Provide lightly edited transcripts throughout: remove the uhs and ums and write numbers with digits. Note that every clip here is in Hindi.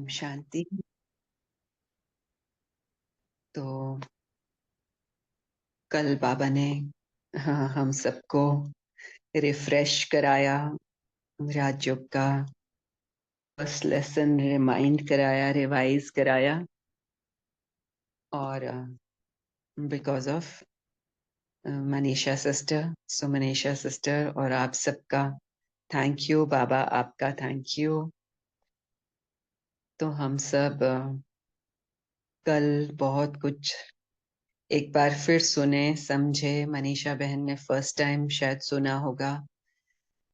ओम शांति। तो कल बाबा ने हम सबको रिफ्रेश कराया, राजयोग का फर्स्ट लेसन रिमाइंड कराया, रिवाइज कराया। और because of Manisha sister, so Manisha sister और आप सबका थैंक यू बाबा, आपका थैंक यू। तो हम सब कल बहुत कुछ एक बार फिर सुने समझे। मनीषा बहन ने फर्स्ट टाइम शायद सुना होगा,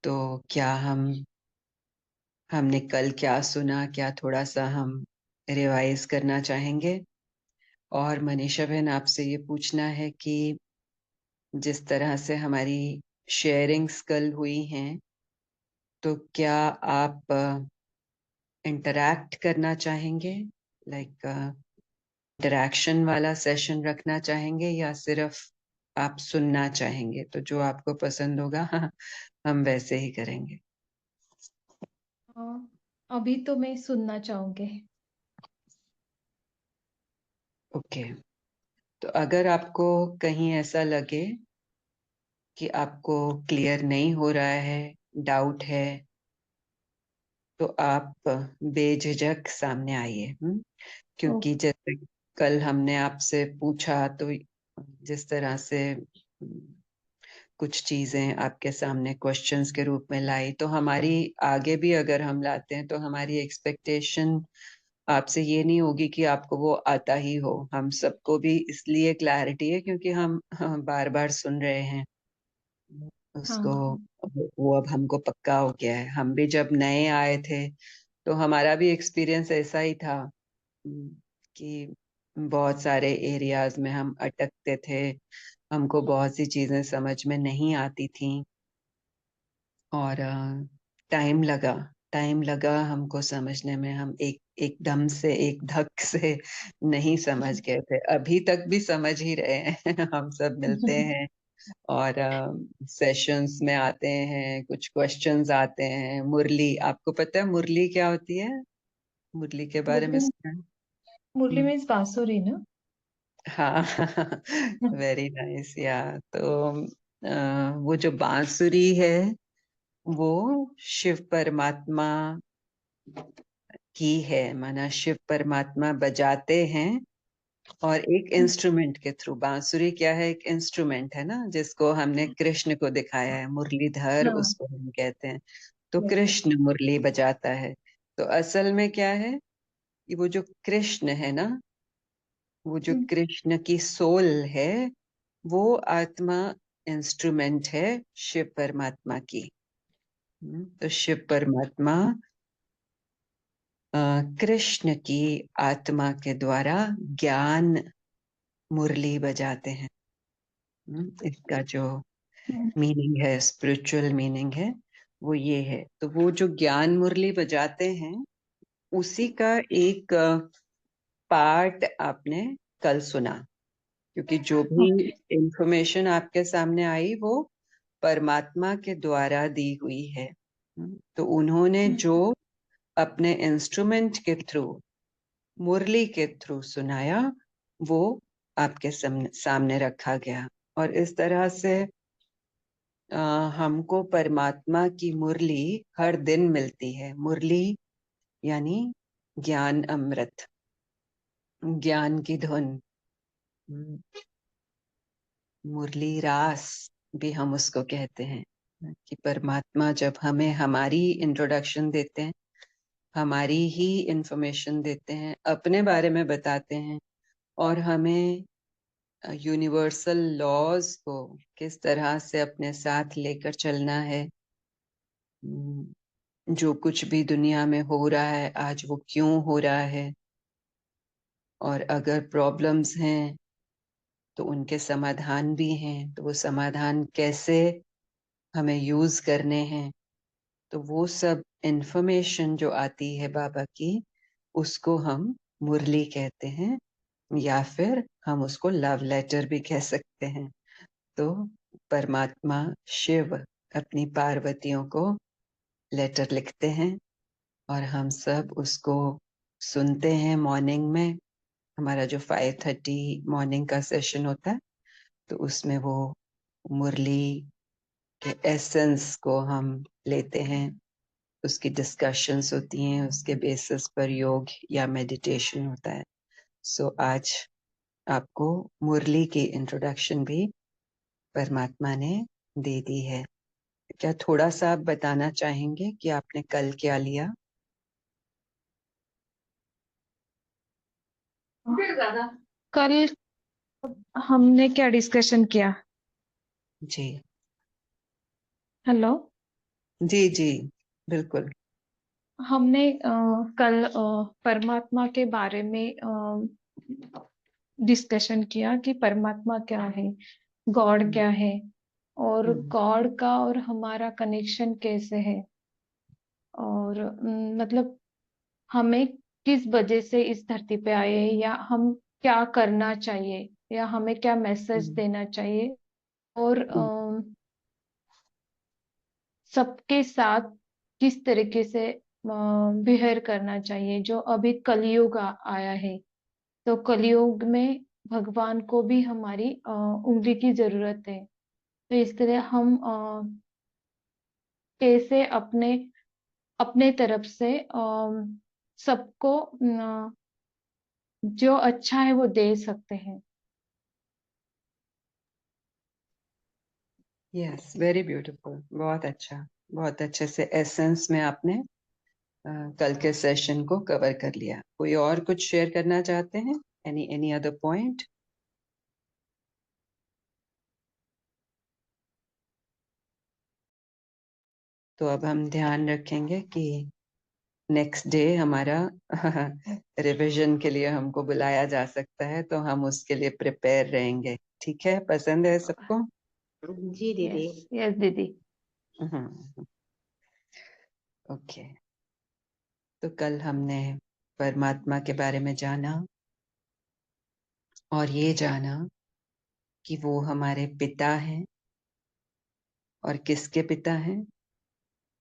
तो क्या हमने कल क्या सुना, क्या थोड़ा सा हम रिवाइज करना चाहेंगे। और मनीषा बहन, आपसे ये पूछना है कि जिस तरह से हमारी शेयरिंग्स कल हुई हैं, तो क्या आप इंटरैक्ट करना चाहेंगे, लाइक इंटरैक्शन वाला सेशन रखना चाहेंगे, या सिर्फ आप सुनना चाहेंगे? तो जो आपको पसंद होगा हम वैसे ही करेंगे। अभी तो मैं सुनना चाहूंगी। ओके। तो अगर आपको कहीं ऐसा लगे कि आपको क्लियर नहीं हो रहा है, डाउट है, तो आप बेझिझक सामने आइए। क्योंकि ओके। जैसे कल हमने आपसे पूछा, तो जिस तरह से कुछ चीजें आपके सामने क्वेश्चंस के रूप में लाई, तो हमारी आगे भी अगर हम लाते हैं तो हमारी एक्सपेक्टेशन आपसे ये नहीं होगी कि आपको वो आता ही हो। हम सबको भी इसलिए क्लैरिटी है क्योंकि हम बार बार सुन रहे हैं हाँ उसको। हाँ। वो अब हमको पक्का हो गया है। हम भी जब नए आए थे तो हमारा भी एक्सपीरियंस ऐसा ही था, कि बहुत सारे एरियाज में हम अटकते थे, हमको बहुत सी चीजें समझ में नहीं आती थी। और टाइम लगा हमको समझने में। हम एकदम से एक धक से नहीं समझ गए थे। अभी तक भी समझ ही रहे हैं हम सब मिलते हैं और सेशंस में आते हैं, कुछ क्वेश्चंस आते हैं। मुरली, आपको पता है मुरली क्या होती है? मुरली के बारे में मुरली सुना है? मुरली हम्म, मीन्स बांसुरी ना? हाँ वेरी नाइस। या तो वो जो बांसुरी है, वो शिव परमात्मा की है। माना शिव परमात्मा बजाते हैं, और एक इंस्ट्रूमेंट के थ्रू। बांसुरी क्या है? एक इंस्ट्रूमेंट है ना, जिसको हमने कृष्ण को दिखाया है, मुरलीधर हाँ। उसको हम कहते हैं। तो यस यस। कृष्ण मुरली बजाता है। तो असल में क्या है कि वो जो कृष्ण है ना, वो जो कृष्ण की सोल है, वो आत्मा इंस्ट्रूमेंट है शिव परमात्मा की। तो शिव परमात्मा कृष्ण की आत्मा के द्वारा ज्ञान मुरली बजाते हैं। इसका जो मीनिंग है, स्पिरिचुअल मीनिंग है, वो ये है। तो वो जो ज्ञान मुरली बजाते हैं, उसी का एक पार्ट आपने कल सुना। क्योंकि जो भी ओके। इंफॉर्मेशन आपके सामने आई, वो परमात्मा के द्वारा दी हुई है। तो उन्होंने जो अपने इंस्ट्रूमेंट के थ्रू, मुरली के थ्रू सुनाया, वो आपके सामने रखा गया। और इस तरह से हमको परमात्मा की मुरली हर दिन मिलती है। मुरली यानी ज्ञान अमृत, ज्ञान की धुन। मुरली रास भी हम उसको कहते हैं। कि परमात्मा जब हमें हमारी इंट्रोडक्शन देते हैं, हमारी ही इंफॉर्मेशन देते हैं, अपने बारे में बताते हैं, और हमें यूनिवर्सल लॉज को किस तरह से अपने साथ लेकर चलना है। जो कुछ भी दुनिया में हो रहा है आज, वो क्यों हो रहा है, और अगर प्रॉब्लम्स हैं तो उनके समाधान भी हैं। तो वो समाधान कैसे हमें यूज करने हैं, तो वो सब इंफॉर्मेशन जो आती है बाबा की, उसको हम मुरली कहते हैं, या फिर हम उसको लव लेटर भी कह सकते हैं। तो परमात्मा शिव अपनी पार्वतियों को लेटर लिखते हैं, और हम सब उसको सुनते हैं मॉर्निंग में। हमारा जो 5:30 मॉर्निंग का सेशन होता है, तो उसमें वो मुरली के एसेंस को हम लेते हैं, उसकी डिस्कशंस होती हैं, उसके बेसिस पर योग या मेडिटेशन होता है। सो आज आपको मुरली की इंट्रोडक्शन भी परमात्मा ने दे दी है। क्या थोड़ा सा आप बताना चाहेंगे कि आपने कल क्या लिया? कल हमने क्या डिस्कशन किया? जी हेलो। जी जी, बिल्कुल। हमने कल परमात्मा के बारे में डिस्कशन किया कि परमात्मा क्या है, गॉड हम्म, क्या है, और हम्म, गॉड का और हमारा कनेक्शन कैसे है, और मतलब हमें किस वजह से इस धरती पे आए हैं, या हम क्या करना चाहिए, या हमें क्या मैसेज हम्म, देना चाहिए, और हम्म, सबके साथ किस तरीके से बिहेव करना चाहिए। जो अभी कलयुग आया है, तो कलयुग में भगवान को भी हमारी उंगली की जरूरत है। तो इस तरह हम कैसे अपने अपने तरफ से सबको जो अच्छा है वो दे सकते हैं। यस, वेरी ब्यूटीफुल, बहुत अच्छा। बहुत अच्छे से एसेंस में आपने कल के सेशन को कवर कर लिया। कोई और कुछ शेयर करना चाहते हैं? Any other point? तो अब हम ध्यान रखेंगे कि नेक्स्ट डे हमारा रिवीजन के लिए हमको बुलाया जा सकता है, तो हम उसके लिए प्रिपेयर रहेंगे। ठीक है? पसंद है सबको? जी दीदी। यस यस दीदी। ओके। तो कल हमने परमात्मा के बारे में जाना, और ये जाना कि वो हमारे पिता हैं। और किसके पिता हैं?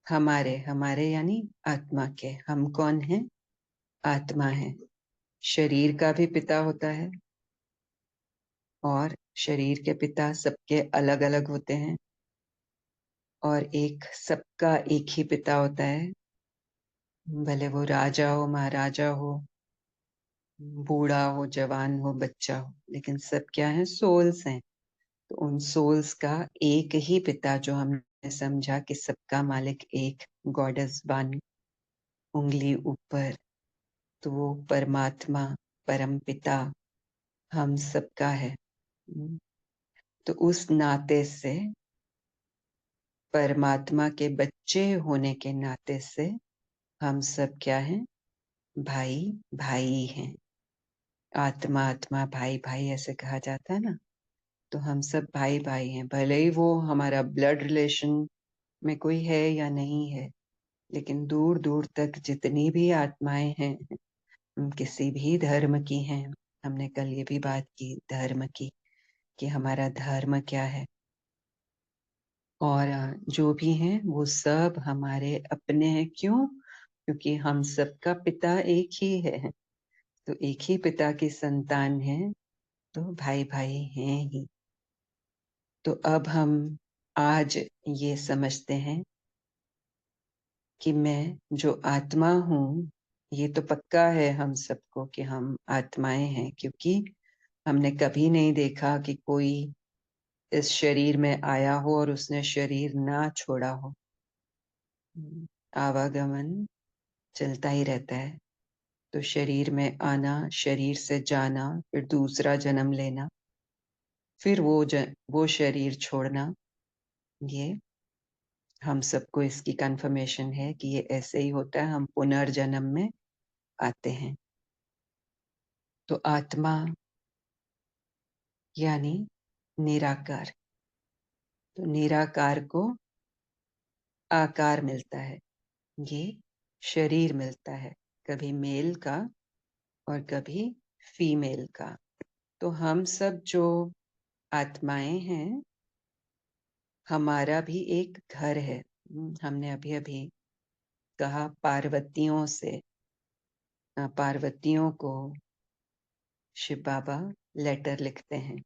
हमारे हमारे यानी आत्मा के। हम कौन हैं? आत्मा है। शरीर का भी पिता होता है, और शरीर के पिता सबके अलग अलग होते हैं, और एक सबका एक ही पिता होता है। भले वो राजा हो, महाराजा हो, बूढ़ा हो, जवान हो, बच्चा हो, लेकिन सब क्या है? सोल्स हैं। तो उन सोल्स का एक ही पिता, जो हमने समझा कि सबका मालिक एक, गॉड इज वन, उंगली ऊपर, तो वो परमात्मा, परम पिता हम सबका है। तो उस नाते से, परमात्मा के बच्चे होने के नाते से, हम सब क्या हैं? भाई भाई हैं। आत्मा आत्मा, भाई भाई ऐसे कहा जाता है ना। तो हम सब भाई भाई हैं, भले ही वो हमारा ब्लड रिलेशन में कोई है या नहीं है, लेकिन दूर दूर तक जितनी भी आत्माएं हैं, किसी भी धर्म की हैं। हमने कल ये भी बात की धर्म की, कि हमारा धर्म क्या है। और जो भी हैं वो सब हमारे अपने हैं। क्यों? क्योंकि हम सबका पिता एक ही है। तो एक ही पिता की संतान है, तो भाई भाई हैं ही। तो अब हम आज ये समझते हैं कि मैं जो आत्मा हूँ, ये तो पक्का है हम सबको कि हम आत्माएं हैं, क्योंकि हमने कभी नहीं देखा कि कोई इस शरीर में आया हो और उसने शरीर ना छोड़ा हो। आवागमन चलता ही रहता है। तो शरीर में आना, शरीर से जाना, फिर दूसरा जन्म लेना, फिर वो शरीर छोड़ना, ये हम सबको इसकी कंफर्मेशन है कि ये ऐसे ही होता है। हम पुनर्जन्म में आते हैं। तो आत्मा यानी निराकार। तो निराकार को आकार मिलता है, ये शरीर मिलता है, कभी मेल का और कभी फीमेल का। तो हम सब जो आत्माएं हैं, हमारा भी एक घर है। हमने अभी अभी कहा पार्वतियों से पार्वतियों को शिव बाबा लेटर लिखते हैं।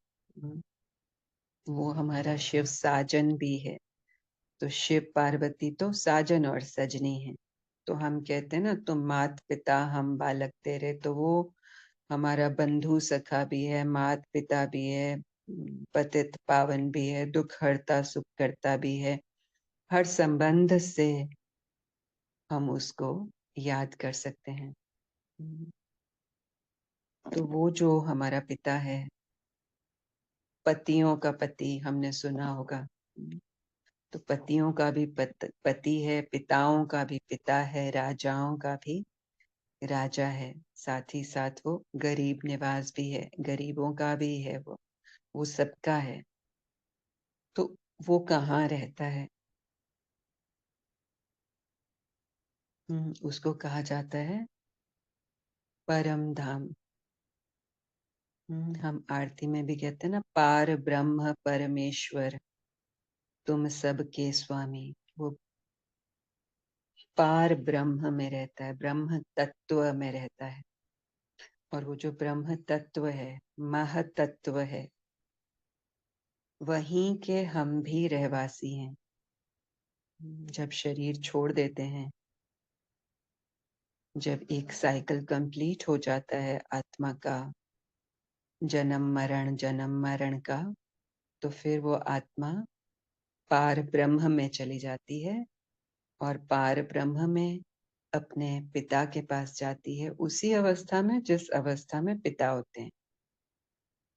वो हमारा शिव साजन भी है। तो शिव पार्वती तो साजन और सजनी है। तो हम कहते हैं ना, तुम मात पिता हम बालक तेरे, तो वो हमारा बंधु सखा भी है, मात पिता भी है, पतित पावन भी है, दुख हरता सुख करता भी है। हर संबंध से हम उसको याद कर सकते हैं। तो वो जो हमारा पिता है, पतियों का पति हमने सुना होगा। तो पतियों का भी पति है, पिताओं का भी पिता है, राजाओं का भी राजा है। साथ ही साथ वो गरीब निवाज भी है, गरीबों का भी है, वो सबका है। तो वो कहाँ रहता है? उसको कहा जाता है परम धाम। हम आरती में भी कहते हैं ना, पार ब्रह्म परमेश्वर तुम सबके स्वामी। वो पार ब्रह्म में रहता है, ब्रह्म तत्व में रहता है। और वो जो ब्रह्म तत्व है, महतत्व है, वहीं के हम भी रहवासी हैं। जब शरीर छोड़ देते हैं, जब एक साइकिल कंप्लीट हो जाता है आत्मा का, जन्म मरण का, तो फिर वो आत्मा पार ब्रह्म में चली जाती है। और पार ब्रह्म में अपने पिता के पास जाती है, उसी अवस्था में जिस अवस्था में पिता होते हैं,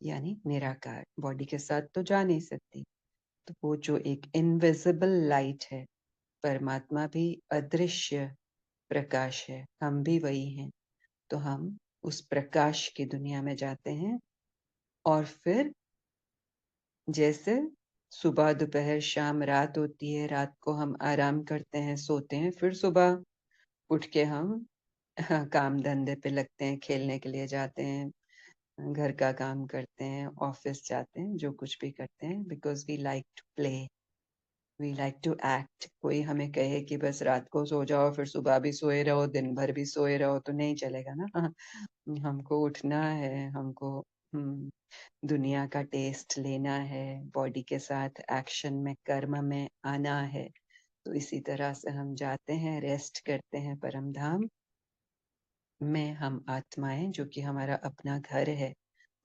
यानी निराकार। बॉडी के साथ तो जा नहीं सकती। तो वो जो एक इनविजिबल लाइट है, परमात्मा भी अदृश्य प्रकाश है, हम भी वही हैं। तो हम उस प्रकाश की दुनिया में जाते हैं। और फिर जैसे सुबह दोपहर शाम रात होती है, रात को हम आराम करते हैं, सोते हैं, फिर सुबह उठ के हम काम धंधे पे लगते हैं, खेलने के लिए जाते हैं, घर का काम करते हैं, ऑफिस जाते हैं, जो कुछ भी करते हैं, because we like to play, we like to act. कोई हमें कहे कि बस रात को सो जाओ, फिर सुबह भी सोए रहो, दिन भर भी सोए रहो, तो नहीं चलेगा ना। हमको उठना है, हमको दुनिया का टेस्ट लेना है, बॉडी के साथ एक्शन में, कर्म में आना है। तो इसी तरह से हम जाते हैं, रेस्ट करते हैं परम धाम में। हम आत्माएं, जो कि हमारा अपना घर है,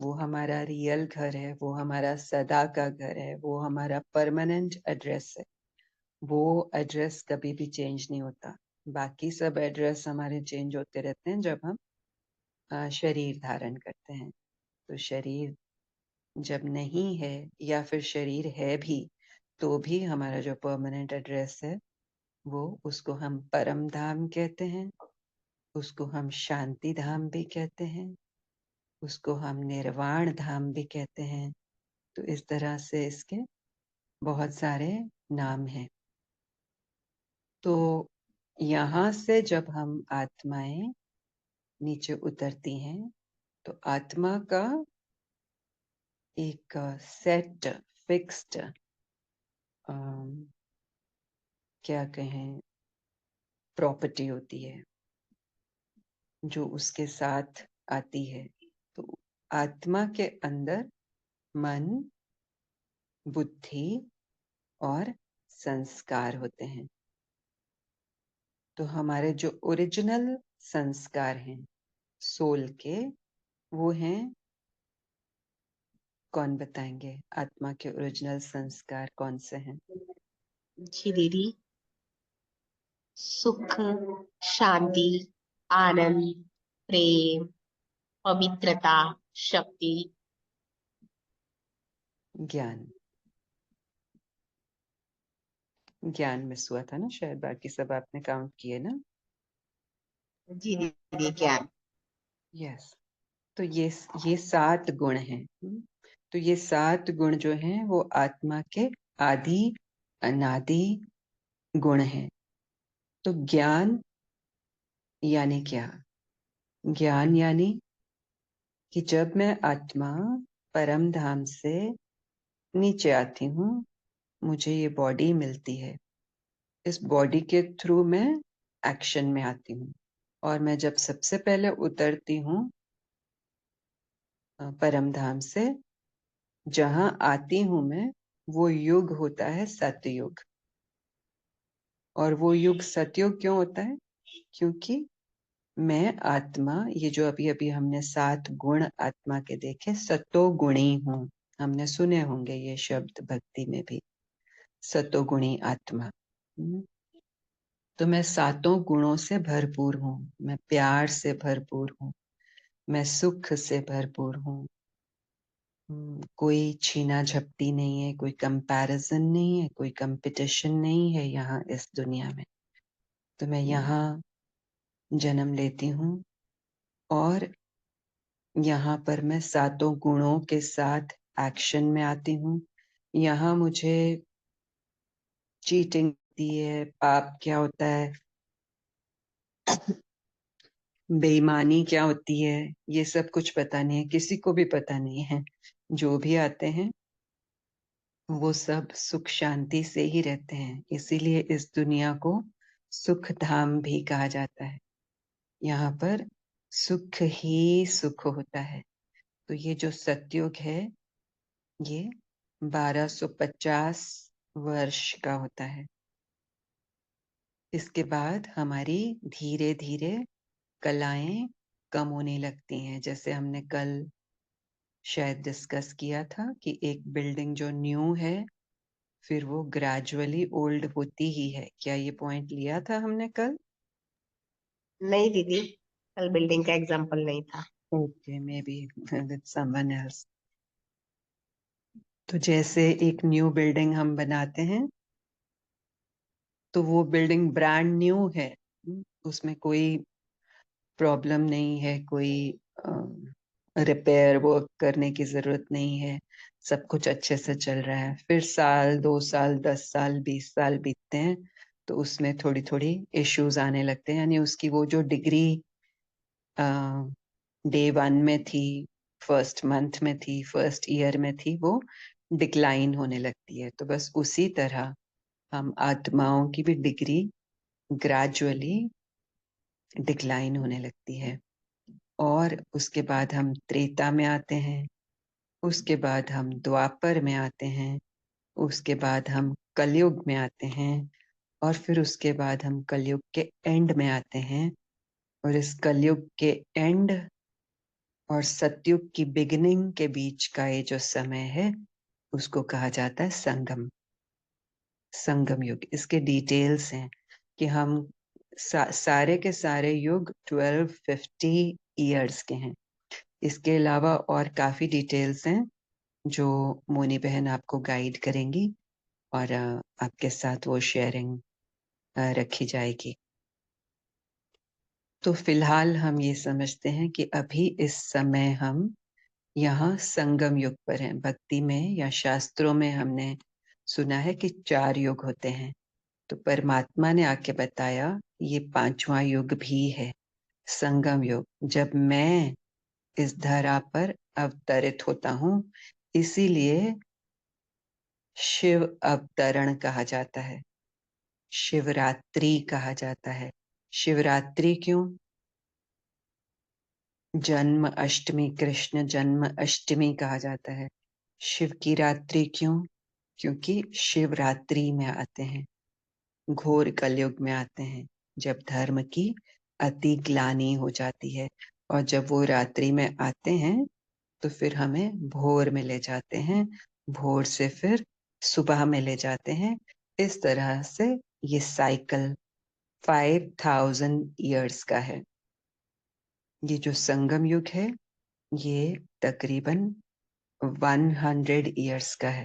वो हमारा रियल घर है, वो हमारा सदा का घर है, वो हमारा परमानेंट एड्रेस है। वो एड्रेस कभी भी चेंज नहीं होता। बाकी सब एड्रेस हमारे चेंज होते रहते हैं जब हम शरीर धारण करते हैं। तो शरीर जब नहीं है, या फिर शरीर है भी, तो भी हमारा जो परमानेंट एड्रेस है, वो उसको हम परम धाम कहते हैं, उसको हम शांति धाम भी कहते हैं, उसको हम निर्वाण धाम भी कहते हैं। तो इस तरह से इसके बहुत सारे नाम हैं। तो यहाँ से जब हम आत्माएं नीचे उतरती हैं, तो आत्मा का एक सेट, फिक्स्ड, क्या कहें, प्रॉपर्टी होती है जो उसके साथ आती है। तो आत्मा के अंदर मन, बुद्धि और संस्कार होते हैं। तो हमारे जो ओरिजिनल संस्कार हैं सोल के, वो हैं, कौन बताएंगे आत्मा के ओरिजिनल संस्कार कौन से हैं? जी दीदी, सुख, शांति, आनंद, प्रेम, पवित्रता, शक्ति। ज्ञान। ज्ञान मिस हुआ था ना शायद, बाकी सब आपने काउंट किए ना? जी दीदी, ज्ञान। यस। तो ये 7 गुण हैं। तो ये 7 गुण जो हैं, वो आत्मा के आदि अनादि गुण हैं। तो ज्ञान यानी क्या? ज्ञान यानी कि जब मैं आत्मा परम धाम से नीचे आती हूँ, मुझे ये बॉडी मिलती है, इस बॉडी के थ्रू मैं एक्शन में आती हूँ। और मैं जब सबसे पहले उतरती हूँ परम धाम से, जहां आती हूं मैं, वो युग होता है सतयुग। और वो युग सतयुग क्यों होता है? क्योंकि मैं आत्मा, ये जो अभी अभी हमने 7 गुण आत्मा के देखे, सतोगुणी हूं। हमने सुने होंगे ये शब्द भक्ति में भी, सतोगुणी आत्मा। तो मैं 7 गुणों से भरपूर हूँ। मैं प्यार से भरपूर हूँ, मैं सुख से भरपूर हूँ। कोई छीना झपटी नहीं है, कोई कंपैरिजन नहीं है, कोई कंपटीशन नहीं है यहाँ इस दुनिया में। तो मैं यहाँ जन्म लेती हूँ और यहाँ पर मैं 7 गुणों के साथ एक्शन में आती हूँ। यहाँ मुझे चीटिंग होती है, पाप क्या होता है, बेईमानी क्या होती है, ये सब कुछ पता नहीं है, किसी को भी पता नहीं है। जो भी आते हैं वो सब सुख शांति से ही रहते हैं। इसीलिए इस दुनिया को सुख धाम भी कहा जाता है। यहाँ पर सुख ही सुख होता है। तो ये जो सतयुग है, ये 1250 वर्ष का होता है। इसके बाद हमारी धीरे धीरे कलाएं कम होने लगती हैं। जैसे हमने कल शायद डिस्कस किया था कि एक बिल्डिंग जो न्यू है, फिर वो ग्रेजुअली ओल्ड होती ही है। क्या ये पॉइंट लिया था हमने कल? नहीं दीदी, कल बिल्डिंग का एग्जाम्पल नहीं था। Okay, may be with someone else. तो जैसे एक न्यू बिल्डिंग हम बनाते हैं, तो वो बिल्डिंग ब्रांड न्यू है, उसमें कोई प्रॉब्लम नहीं है, कोई रिपेयर वर्क करने की जरूरत नहीं है, सब कुछ अच्छे से चल रहा है। फिर साल, 2 साल, 10 साल, 20 साल बीतते हैं, तो उसमें थोड़ी थोड़ी इश्यूज आने लगते हैं। यानी उसकी वो जो डिग्री डे 1 में थी, फर्स्ट मंथ में थी, फर्स्ट ईयर में थी, वो डिक्लाइन होने लगती है। तो बस उसी तरह हम आत्माओं की भी डिग्री ग्रेजुअली डिक्लाइन होने लगती है। और उसके बाद हम त्रेता में आते हैं, उसके बाद हम द्वापर में आते हैं, उसके बाद हम कलयुग में आते हैं, और फिर उसके बाद हम कलयुग के एंड में आते हैं। और इस कलयुग के एंड और सतयुग की बिगिनिंग के बीच का ये जो समय है, उसको कहा जाता है संगम। संगम युग। इसके डिटेल्स हैं कि हम सारे के सारे युग 1250 ईयर्स के हैं। इसके अलावा और काफी डिटेल्स हैं जो मोनी बहन आपको गाइड करेंगी, और आपके साथ वो शेयरिंग रखी जाएगी। तो फिलहाल हम ये समझते हैं कि अभी इस समय हम यहाँ संगम युग पर हैं। भक्ति में या शास्त्रों में हमने सुना है कि 4 युग होते हैं, तो परमात्मा ने आके बताया ये 5वां युग भी है, संगम युग। जब मैं इस धरा पर अवतरित होता हूँ, इसीलिए शिव अवतरण कहा जाता है, शिवरात्रि कहा जाता है। शिवरात्रि क्यों? जन्म अष्टमी, कृष्ण जन्म अष्टमी कहा जाता है। शिव की रात्रि क्यों? क्योंकि शिवरात्रि में आते हैं, घोर कलयुग में आते हैं, जब धर्म की अति ग्लानि हो जाती है। और जब वो रात्रि में आते हैं, तो फिर हमें भोर में ले जाते हैं, भोर से फिर सुबह में ले जाते हैं। इस तरह से ये साइकिल 5000 ईयर्स का है। ये जो संगम युग है, ये तकरीबन 100 ईयर्स का है।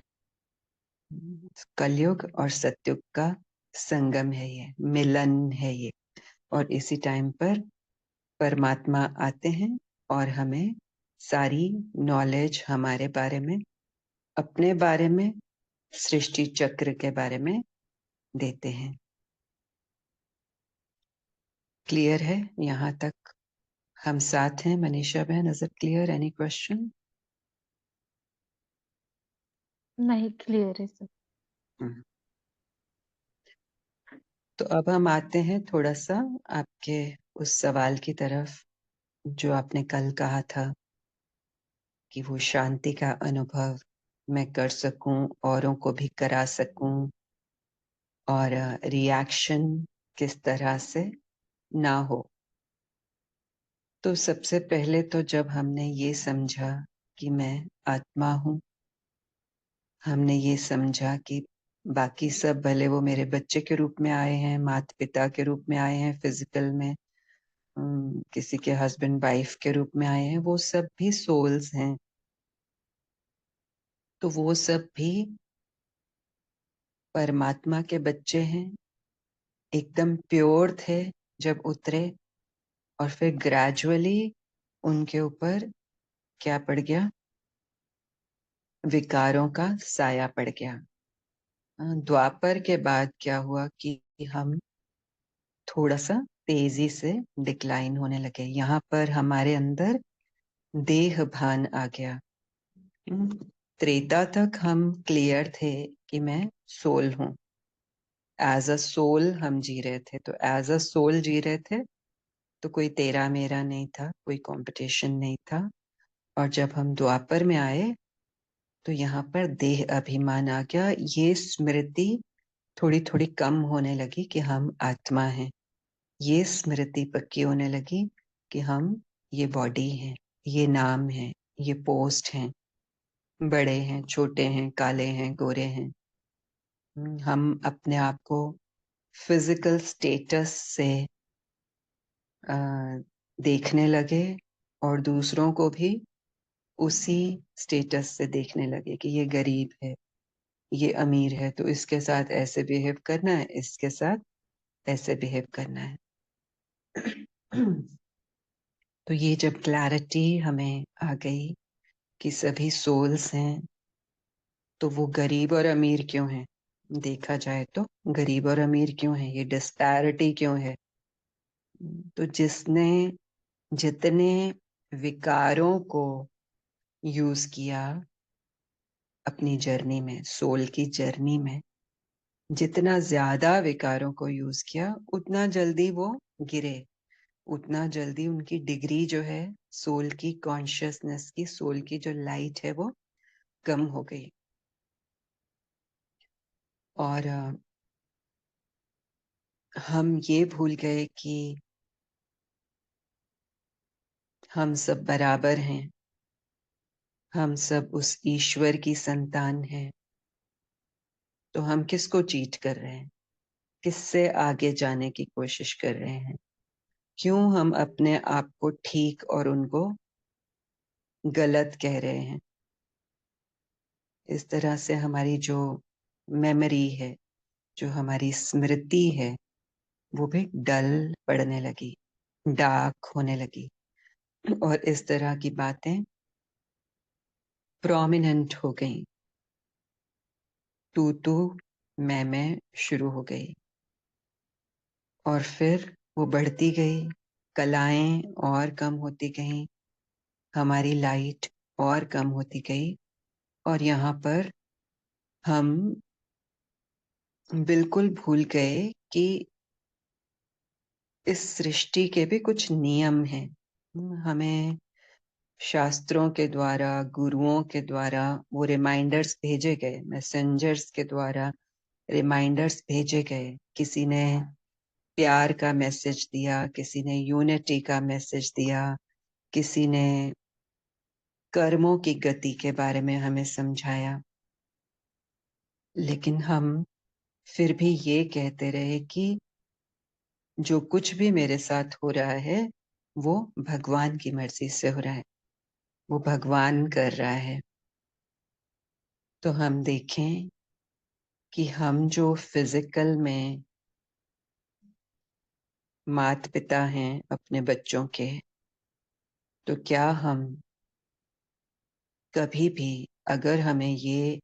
कलयुग और सतयुग का संगम है, ये मिलन है ये। और इसी टाइम पर परमात्मा आते हैं और हमें सारी नॉलेज हमारे बारे में, अपने बारे में, सृष्टि चक्र के बारे में देते हैं। क्लियर है यहाँ तक? हम साथ हैं मनीषा बहन? Is it clear? Any question? नहीं, क्लियर है सब। तो अब हम आते हैं थोड़ा सा आपके उस सवाल की तरफ जो आपने कल कहा था कि वो शांति का अनुभव मैं कर सकूं, औरों को भी करा सकूं, और रिएक्शन किस तरह से ना हो। तो सबसे पहले तो जब हमने ये समझा कि मैं आत्मा हूं, हमने ये समझा कि बाकी सब भले वो मेरे बच्चे के रूप में आए हैं, माता पिता के रूप में आए हैं फिजिकल में, किसी के हस्बैंड वाइफ के रूप में आए हैं, वो सब भी सोल्स हैं। तो वो सब भी परमात्मा के बच्चे हैं, एकदम प्योर थे जब उतरे, और फिर ग्रेजुअली उनके ऊपर क्या पड़ गया? विकारों का साया पड़ गया। द्वापर के बाद क्या हुआ कि हम थोड़ा सा तेजी से डिक्लाइन होने लगे। यहाँ पर हमारे अंदर देह भान आ गया। त्रेता तक हम क्लियर थे कि मैं सोल हूं, एज अ सोल हम जी रहे थे। तो एज अ सोल जी रहे थे, तो कोई तेरा मेरा नहीं था, कोई कंपटीशन नहीं था। और जब हम द्वापर में आए तो यहाँ पर देह अभिमान आ गया। ये स्मृति थोड़ी थोड़ी कम होने लगी कि हम आत्मा हैं। ये स्मृति पक्की होने लगी कि हम ये बॉडी हैं, ये नाम है, ये पोस्ट हैं, बड़े हैं, छोटे हैं, काले हैं, गोरे हैं। हम अपने आप को फिजिकल स्टेटस से अ, देखने लगे, और दूसरों को भी उसी स्टेटस से देखने लगे कि ये गरीब है, ये अमीर है, तो इसके साथ ऐसे बिहेव करना है, इसके साथ ऐसे बिहेव करना है। तो ये जब क्लैरिटी हमें आ गई कि सभी सोल्स हैं, तो वो गरीब और अमीर क्यों हैं? देखा जाए तो गरीब और अमीर क्यों है, ये डिस्पैरिटी क्यों है? तो जिसने जितने विकारों को यूज किया अपनी जर्नी में, सोल की जर्नी में, जितना ज्यादा विकारों को यूज किया, उतना जल्दी वो गिरे, उतना जल्दी उनकी डिग्री जो है सोल की कॉन्शियसनेस की, सोल की जो लाइट है वो कम हो गई। और हम ये भूल गए कि हम सब बराबर हैं, हम सब उस ईश्वर की संतान हैं। तो हम किसको चीट कर रहे हैं? किससे आगे जाने की कोशिश कर रहे हैं? क्यों हम अपने आप को ठीक और उनको गलत कह रहे हैं? इस तरह से हमारी जो मेमोरी है, जो हमारी स्मृति है, वो भी डल पड़ने लगी, डार्क होने लगी, और इस तरह की बातें प्रोमिनेंट हो गई। तू मैं शुरू हो गई, और फिर वो बढ़ती गई, कलाएं और कम होती गई, हमारी लाइट और कम होती गई। और यहाँ पर हम बिल्कुल भूल गए कि इस सृष्टि के भी कुछ नियम हैं। हमें शास्त्रों के द्वारा, गुरुओं के द्वारा वो रिमाइंडर्स भेजे गए, मैसेंजर्स के द्वारा रिमाइंडर्स भेजे गए। किसी ने प्यार का मैसेज दिया, किसी ने यूनिटी का मैसेज दिया, किसी ने कर्मों की गति के बारे में हमें समझाया। लेकिन हम फिर भी ये कहते रहे कि जो कुछ भी मेरे साथ हो रहा है वो भगवान की मर्जी से हो रहा है, वो भगवान कर रहा है। तो हम देखें कि हम जो फिजिकल में माता पिता हैं अपने बच्चों के, तो क्या हम कभी भी, अगर हमें ये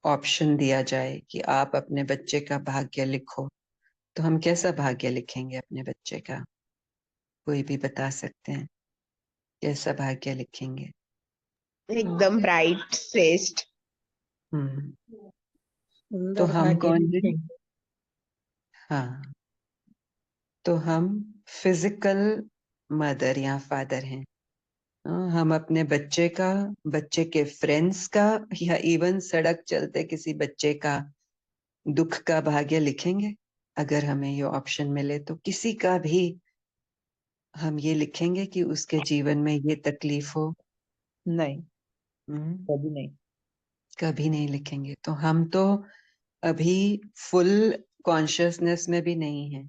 ऑप्शन दिया जाए कि आप अपने बच्चे का भाग्य लिखो, तो हम कैसा भाग्य लिखेंगे अपने बच्चे का? कोई भी बता सकते हैं कैसा भाग्य लिखेंगे? एकदम ब्राइट श्रेष्ठ हम्म तो सुंदर हम भाग्य कौन है? लिखेंगे। हाँ, तो हम फिजिकल मदर या फादर हैं। हम अपने बच्चे के फ्रेंड्स का, या इवन सड़क चलते किसी बच्चे का दुख का भाग्य लिखेंगे? अगर हमें ये ऑप्शन मिले तो किसी का भी हम ये लिखेंगे कि उसके जीवन में ये तकलीफ हो? नहीं, हम्म, कभी नहीं। कभी नहीं लिखेंगे। तो हम तो अभी फुल कॉन्शियसनेस में भी नहीं है।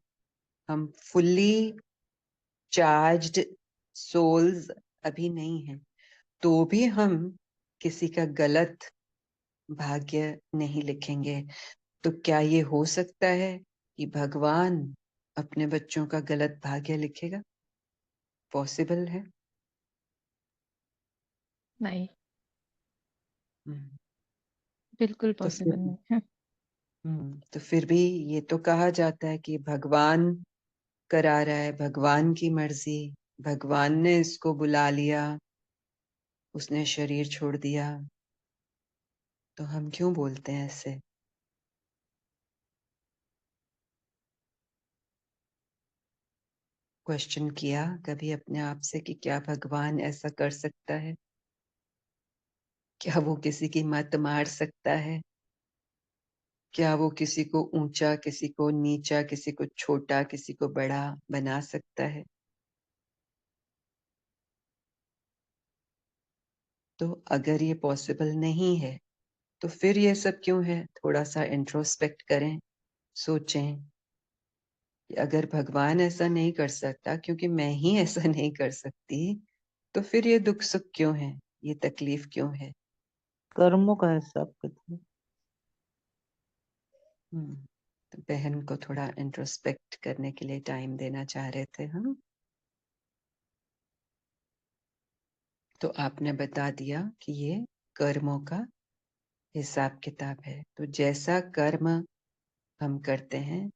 हम फुल्ली चार्ज्ड सोल्स अभी नहीं है, तो भी हम किसी का गलत भाग्य नहीं लिखेंगे। तो क्या ये हो सकता है कि भगवान अपने बच्चों का गलत भाग्य लिखेगा? पॉसिबल है? नहीं, हम्म, बिल्कुल तो फिर पॉसिबल नहीं है। तो फिर भी ये तो कहा जाता है कि भगवान करा रहा है, भगवान की मर्जी, भगवान ने इसको बुला लिया, उसने शरीर छोड़ दिया। तो हम क्यों बोलते हैं ऐसे? क्वेश्चन किया कभी अपने आप से कि क्या भगवान ऐसा कर सकता है? क्या वो किसी की मत मार सकता है? क्या वो किसी को ऊंचा, किसी को नीचा, किसी को छोटा, किसी को बड़ा बना सकता है? तो अगर ये पॉसिबल नहीं है तो फिर ये सब क्यों है? थोड़ा सा इंट्रोस्पेक्ट करें, सोचें कि अगर भगवान ऐसा नहीं कर सकता, क्योंकि मैं ही ऐसा नहीं कर सकती, तो फिर ये दुख सुख क्यों है, ये तकलीफ क्यों है? कर्मों का हिसाब किताब। हम्म, तो बहन को थोड़ा इंट्रोस्पेक्ट करने के लिए टाइम देना चाह रहे थे हम। तो आपने बता दिया कि ये कर्मों का हिसाब किताब है। तो जैसा कर्म हम करते हैं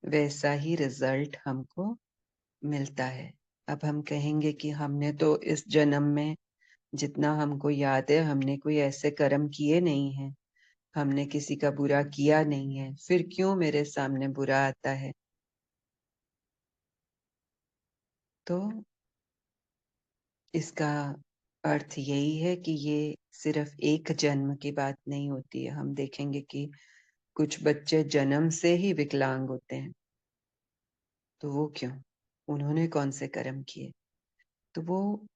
वैसा ही रिजल्ट हमको मिलता है। अब हम कहेंगे कि हमने तो इस जन्म में, जितना हमको याद है, हमने कोई ऐसे कर्म किए नहीं हैं, हमने किसी का बुरा किया नहीं है, फिर क्यों मेरे सामने बुरा आता है? तो इसका अर्थ यही है कि ये सिर्फ एक जन्म की बात नहीं होती है। हम देखेंगे कि कुछ बच्चे जन्म से ही विकलांग होते हैं। तो वो क्यों? उन्होंने कौन से कर्म किए? तो वो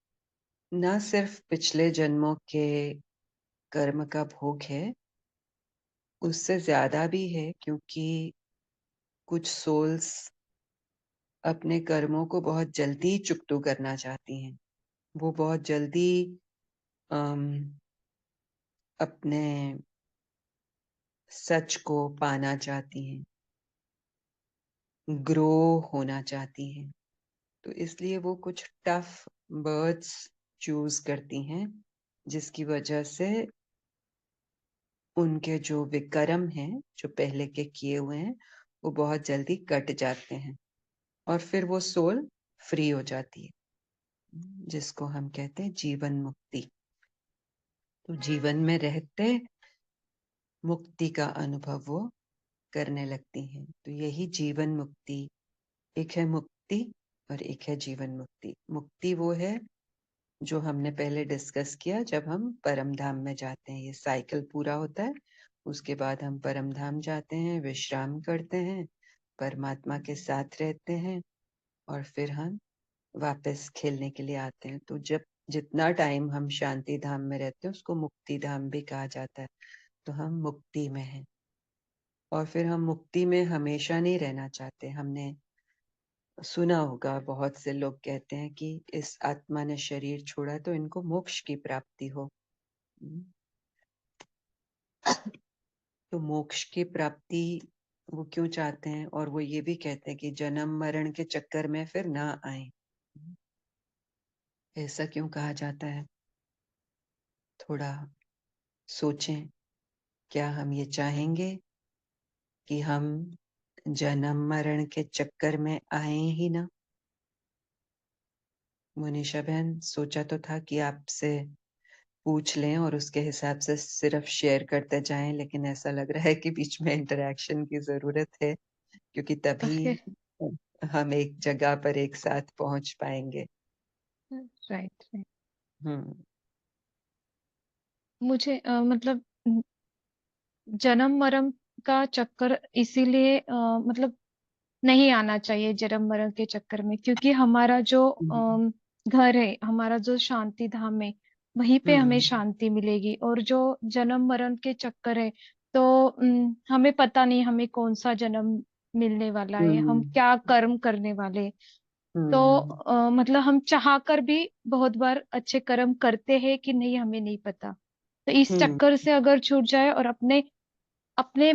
ना सिर्फ पिछले जन्मों के कर्म का भोग है, उससे ज्यादा भी है, क्योंकि कुछ सोल्स अपने कर्मों को बहुत जल्दी चुकतू करना चाहती हैं। वो बहुत जल्दी अम, अपने सच को पाना चाहती हैं, ग्रो होना चाहती हैं। तो इसलिए वो कुछ टफ बर्ड्स चूज करती हैं, जिसकी वजह से उनके जो विकर्म हैं, जो पहले के किए हुए हैं, वो बहुत जल्दी कट जाते हैं, और फिर वो सोल फ्री हो जाती है, जिसको हम कहते हैं जीवन मुक्ति। तो जीवन में रहते मुक्ति का अनुभव वो करने लगती हैं। तो यही जीवन मुक्ति, एक है मुक्ति और एक है जीवन मुक्ति। मुक्ति वो है जो हमने पहले डिस्कस किया, जब हम परम धाम में जाते हैं, ये साइकिल पूरा होता है, उसके बाद हम परम धाम जाते हैं, विश्राम करते हैं, परमात्मा के साथ रहते हैं, और फिर हम वापस खेलने के लिए आते हैं। तो जब जितना टाइम हम शांति धाम में रहते हैं उसको मुक्ति धाम भी कहा जाता है। तो हम मुक्ति में हैं, और फिर हम मुक्ति में हमेशा नहीं रहना चाहते। हमने सुना होगा, बहुत से लोग कहते हैं कि इस आत्मा ने शरीर छोड़ा तो इनको मोक्ष की प्राप्ति हो। हम्म, तो मोक्ष की प्राप्ति वो क्यों चाहते हैं? और वो ये भी कहते हैं कि जन्म मरण के चक्कर में फिर ना आए। ऐसा क्यों कहा जाता है? थोड़ा सोचें, क्या हम ये चाहेंगे कि हम जन्म मरण के चक्कर में आए ही ना? मुनीषा बहन, सोचा तो था कि आपसे पूछ लें और उसके हिसाब से सिर्फ शेयर करते जाएं, लेकिन ऐसा लग रहा है कि बीच में इंटरेक्शन की जरूरत है, क्योंकि तभी ओके। हम एक जगह पर एक साथ पहुंच पाएंगे। राइट। हम्म। मुझे मतलब जन्म मरण का चक्कर इसीलिए मतलब नहीं आना चाहिए जन्म मरण के चक्कर में, क्योंकि हमारा जो हम्म। घर है, हमारा जो शांति धाम है, वहीं पे हमें हम्म। शांति मिलेगी। और जो जन्म मरण के चक्कर है, तो हमें पता नहीं हमें कौन सा जन्म मिलने वाला है, हम हम्म। क्या कर्म करने वाले हैं। तो हम्म। मतलब हम चाह कर भी बहुत बार अच्छे कर्म करते हैं कि नहीं, हमें नहीं पता। तो इस हम्म। चक्कर से अगर छूट जाए और अपने अपने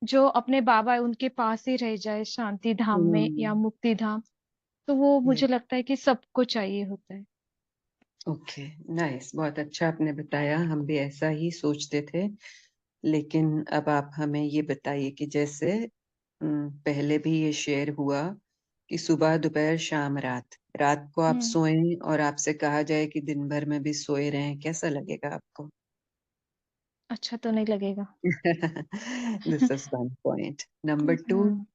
जो अपने बाबा है उनके पास ही रह जाए, शांति धाम में या हम्म। मुक्ति धाम, तो वो ये मुझे लगता है कि सबको चाहिए होता है। ओके, नाइस, बहुत अच्छा आपने बताया। हम भी ऐसा ही सोचते थे, लेकिन अब आप हमें ये बताइए कि जैसे पहले भी ये शेयर हुआ कि सुबह दोपहर शाम रात, रात को आप हम्म। सोएं और आपसे कहा जाए कि दिन भर में भी सोए रहें, कैसा लगेगा आपको? अच्छा तो नहीं लगेगा। This is one point. Number two, hmm.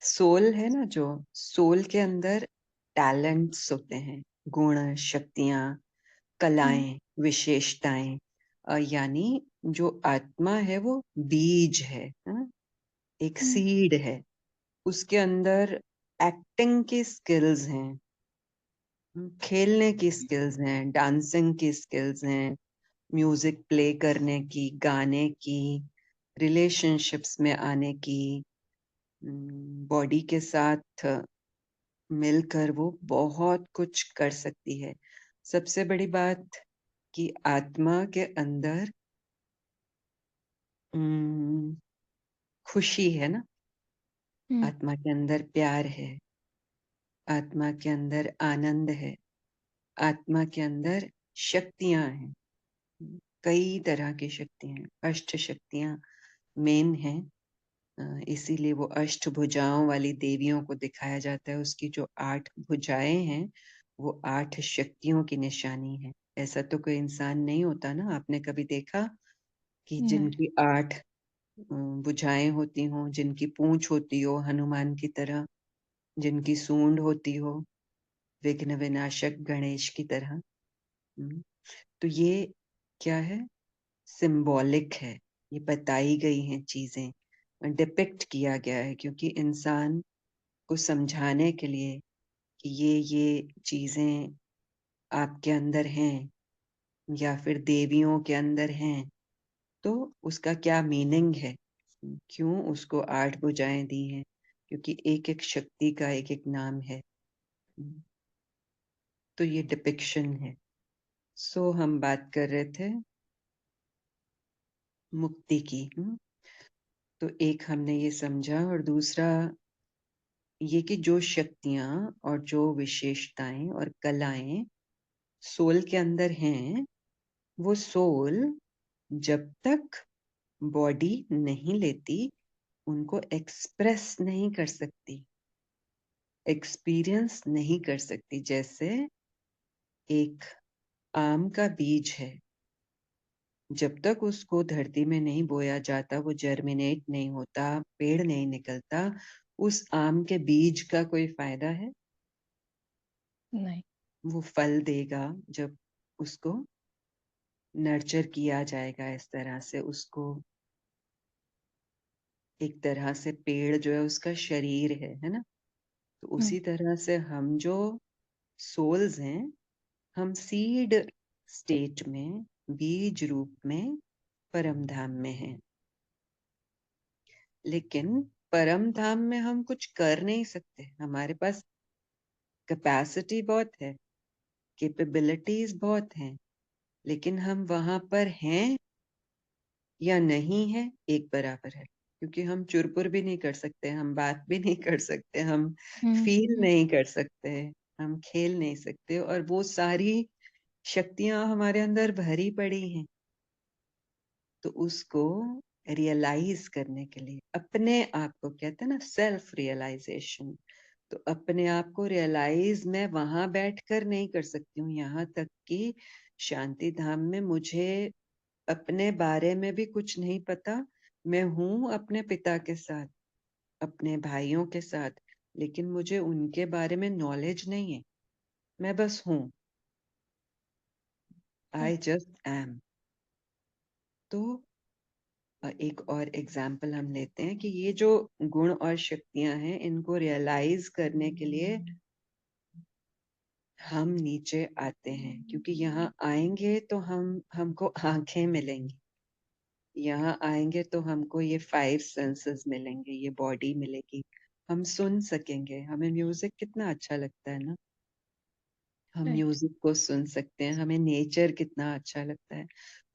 Soul है ना, जो सोल के अंदर टैलेंट्स होते हैं, गुण, शक्तियां, हम्म। कलाएं, विशेषताएं। यानी जो आत्मा है वो बीज है ना? एक हम्म। सीड है। उसके अंदर एक्टिंग की स्किल्स हैं, खेलने की स्किल्स हैं, डांसिंग की स्किल्स हैं, म्यूजिक प्ले करने की, गाने की, रिलेशनशिप्स में आने की, बॉडी के साथ मिलकर वो बहुत कुछ कर सकती है। सबसे बड़ी बात कि आत्मा के अंदर हम्म, खुशी है ना, हम्म। आत्मा के अंदर प्यार है, आत्मा के अंदर आनंद है, आत्मा के अंदर शक्तियां हैं। कई तरह की शक्तियां हैं, अष्ट शक्तियां मेन हैं। इसीलिए वो अष्ट भुजाओं वाली देवियों को दिखाया जाता है। उसकी जो 8 भुजाएं हैं वो 8 शक्तियों की निशानी है। ऐसा तो कोई इंसान नहीं होता ना, आपने कभी देखा कि नहीं। जिनकी 8 भुजाएं होती हों, जिनकी पूंछ होती हो हनुमान की तरह, जिनकी सूंड होती हो विघ्न विनाशक गणेश की तरह। तो ये क्या है? सिंबॉलिक है, ये बताई गई हैं चीजें, डिपिक्ट किया गया है, क्योंकि इंसान को समझाने के लिए कि ये चीजें आपके अंदर हैं या फिर देवियों के अंदर हैं, तो उसका क्या मीनिंग है, क्यों उसको 8 भुजाएं दी हैं, क्योंकि एक एक शक्ति का एक एक नाम है। तो ये डिपिक्शन है। सो हम बात कर रहे थे मुक्ति की। तो एक हमने ये समझा, और दूसरा ये कि जो शक्तियां और जो विशेषताएं और कलाएं सोल के अंदर हैं, वो सोल जब तक बॉडी नहीं लेती उनको एक्सप्रेस नहीं कर सकती, एक्सपीरियंस नहीं कर सकती। जैसे एक आम का बीज है, जब तक उसको धरती में नहीं बोया जाता, वो जर्मिनेट नहीं होता, पेड़ नहीं निकलता, उस आम के बीज का कोई फायदा है? नहीं। वो फल देगा जब उसको नर्चर किया जाएगा, इस तरह से उसको, एक तरह से पेड़ जो है उसका शरीर है ना? तो हम्म। उसी तरह से हम जो सोल्स हैं, हम सीड स्टेट में, बीज रूप में परम धाम में हैं। लेकिन परम धाम में हम कुछ कर नहीं सकते, हमारे पास कैपेसिटी बहुत है, कैपेबिलिटीज बहुत हैं, लेकिन हम वहां पर हैं या नहीं है एक बराबर है। क्योंकि हम चुरपुर भी नहीं कर सकते, हम बात भी नहीं कर सकते, हम हम्म। फील नहीं कर सकते, हम खेल नहीं सकते, और वो सारी शक्तियां हमारे अंदर भरी पड़ी हैं। तो उसको रियलाइज करने के लिए अपने आप को, कहते हैं ना सेल्फ रियलाइजेशन, तो अपने आप को रियलाइज मैं वहां बैठकर नहीं कर सकती हूँ। यहाँ तक कि शांति धाम में मुझे अपने बारे में भी कुछ नहीं पता, मैं हूं अपने पिता के साथ, अपने भाइयों के साथ, लेकिन मुझे उनके बारे में नॉलेज नहीं है। मैं बस हूँ, आई जस्ट एम। तो एक और एग्जाम्पल हम लेते हैं कि ये जो गुण और शक्तियां हैं, इनको रियलाइज करने के लिए हम नीचे आते हैं, क्योंकि यहाँ आएंगे तो हमको आंखें मिलेंगी। यहाँ आएंगे तो हमको ये 5 सेंसेस मिलेंगे, ये बॉडी मिलेगी, हम सुन सकेंगे। हमें म्यूजिक कितना अच्छा लगता है ना, हम राइट। म्यूजिक को सुन सकते हैं। हमें नेचर कितना अच्छा लगता है,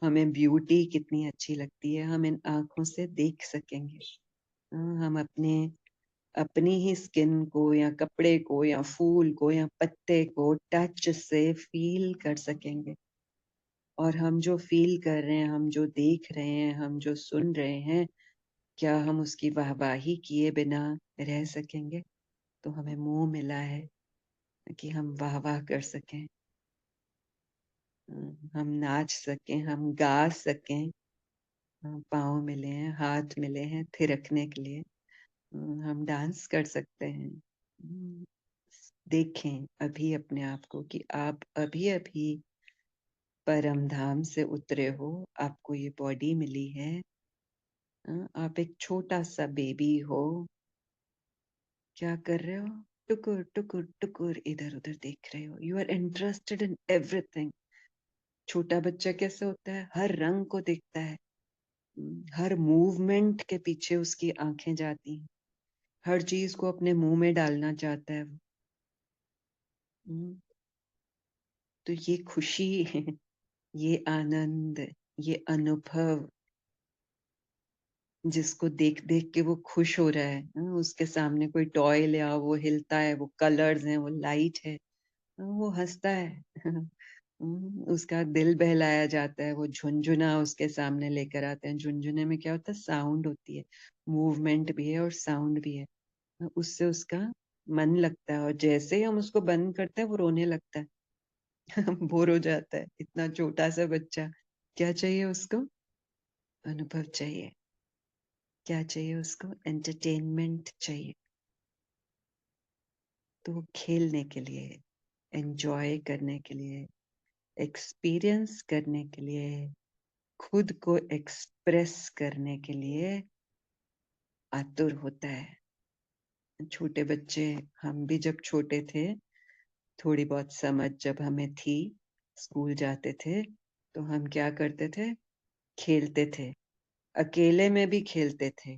हमें ब्यूटी कितनी अच्छी लगती है, हम इन आंखों से देख सकेंगे। हम अपने अपनी ही स्किन को या कपड़े को या फूल को या पत्ते को टच से फील कर सकेंगे। और हम जो फील कर रहे हैं, हम जो देख रहे हैं, हम जो सुन रहे हैं, क्या हम उसकी वाहवाही किए बिना रह सकेंगे? तो हमें मुंह मिला है कि हम वाह वाह कर सकें, हम नाच सकें, हम गा सकें। पाँव मिले हैं, हाथ मिले हैं थिरकने के लिए। हम डांस कर सकते हैं। देखें अभी अपने आप को कि आप अभी अभी परम धाम से उतरे हो, आपको ये बॉडी मिली है। आप एक छोटा सा बेबी हो, क्या कर रहे हो? टुकुर टुकुर टुकुर इधर उधर देख रहे हो। You are interested in everything. छोटा बच्चा कैसे होता है? हर रंग को देखता है, हर मूवमेंट के पीछे उसकी आंखें जाती हैं, हर चीज को अपने मुंह में डालना चाहता है वो। तो ये खुशी ये आनंद, ये अनुभव, जिसको देख देख के वो खुश हो रहा है, उसके सामने कोई टॉय लिया, वो हिलता है, वो कलर्स हैं, वो लाइट है, वो हंसता है। उसका दिल बहलाया जाता है, वो झुनझुना उसके सामने लेकर आते हैं। झुनझुने में क्या होता है? साउंड होती है, मूवमेंट भी है और साउंड भी है। उससे उसका मन लगता है, और जैसे ही हम उसको बंद करते हैं वो रोने लगता है। बोर हो जाता है। इतना छोटा सा बच्चा, क्या चाहिए उसको? अनुभव चाहिए। क्या चाहिए उसको? एंटरटेनमेंट चाहिए। तो खेलने के लिए, एंजॉय करने के लिए, एक्सपीरियंस करने के लिए, खुद को एक्सप्रेस करने के लिए आतुर होता है। छोटे बच्चे, हम भी जब छोटे थे, थोड़ी बहुत समझ जब हमें थी, स्कूल जाते थे, तो हम क्या करते थे? खेलते थे, अकेले में भी खेलते थे।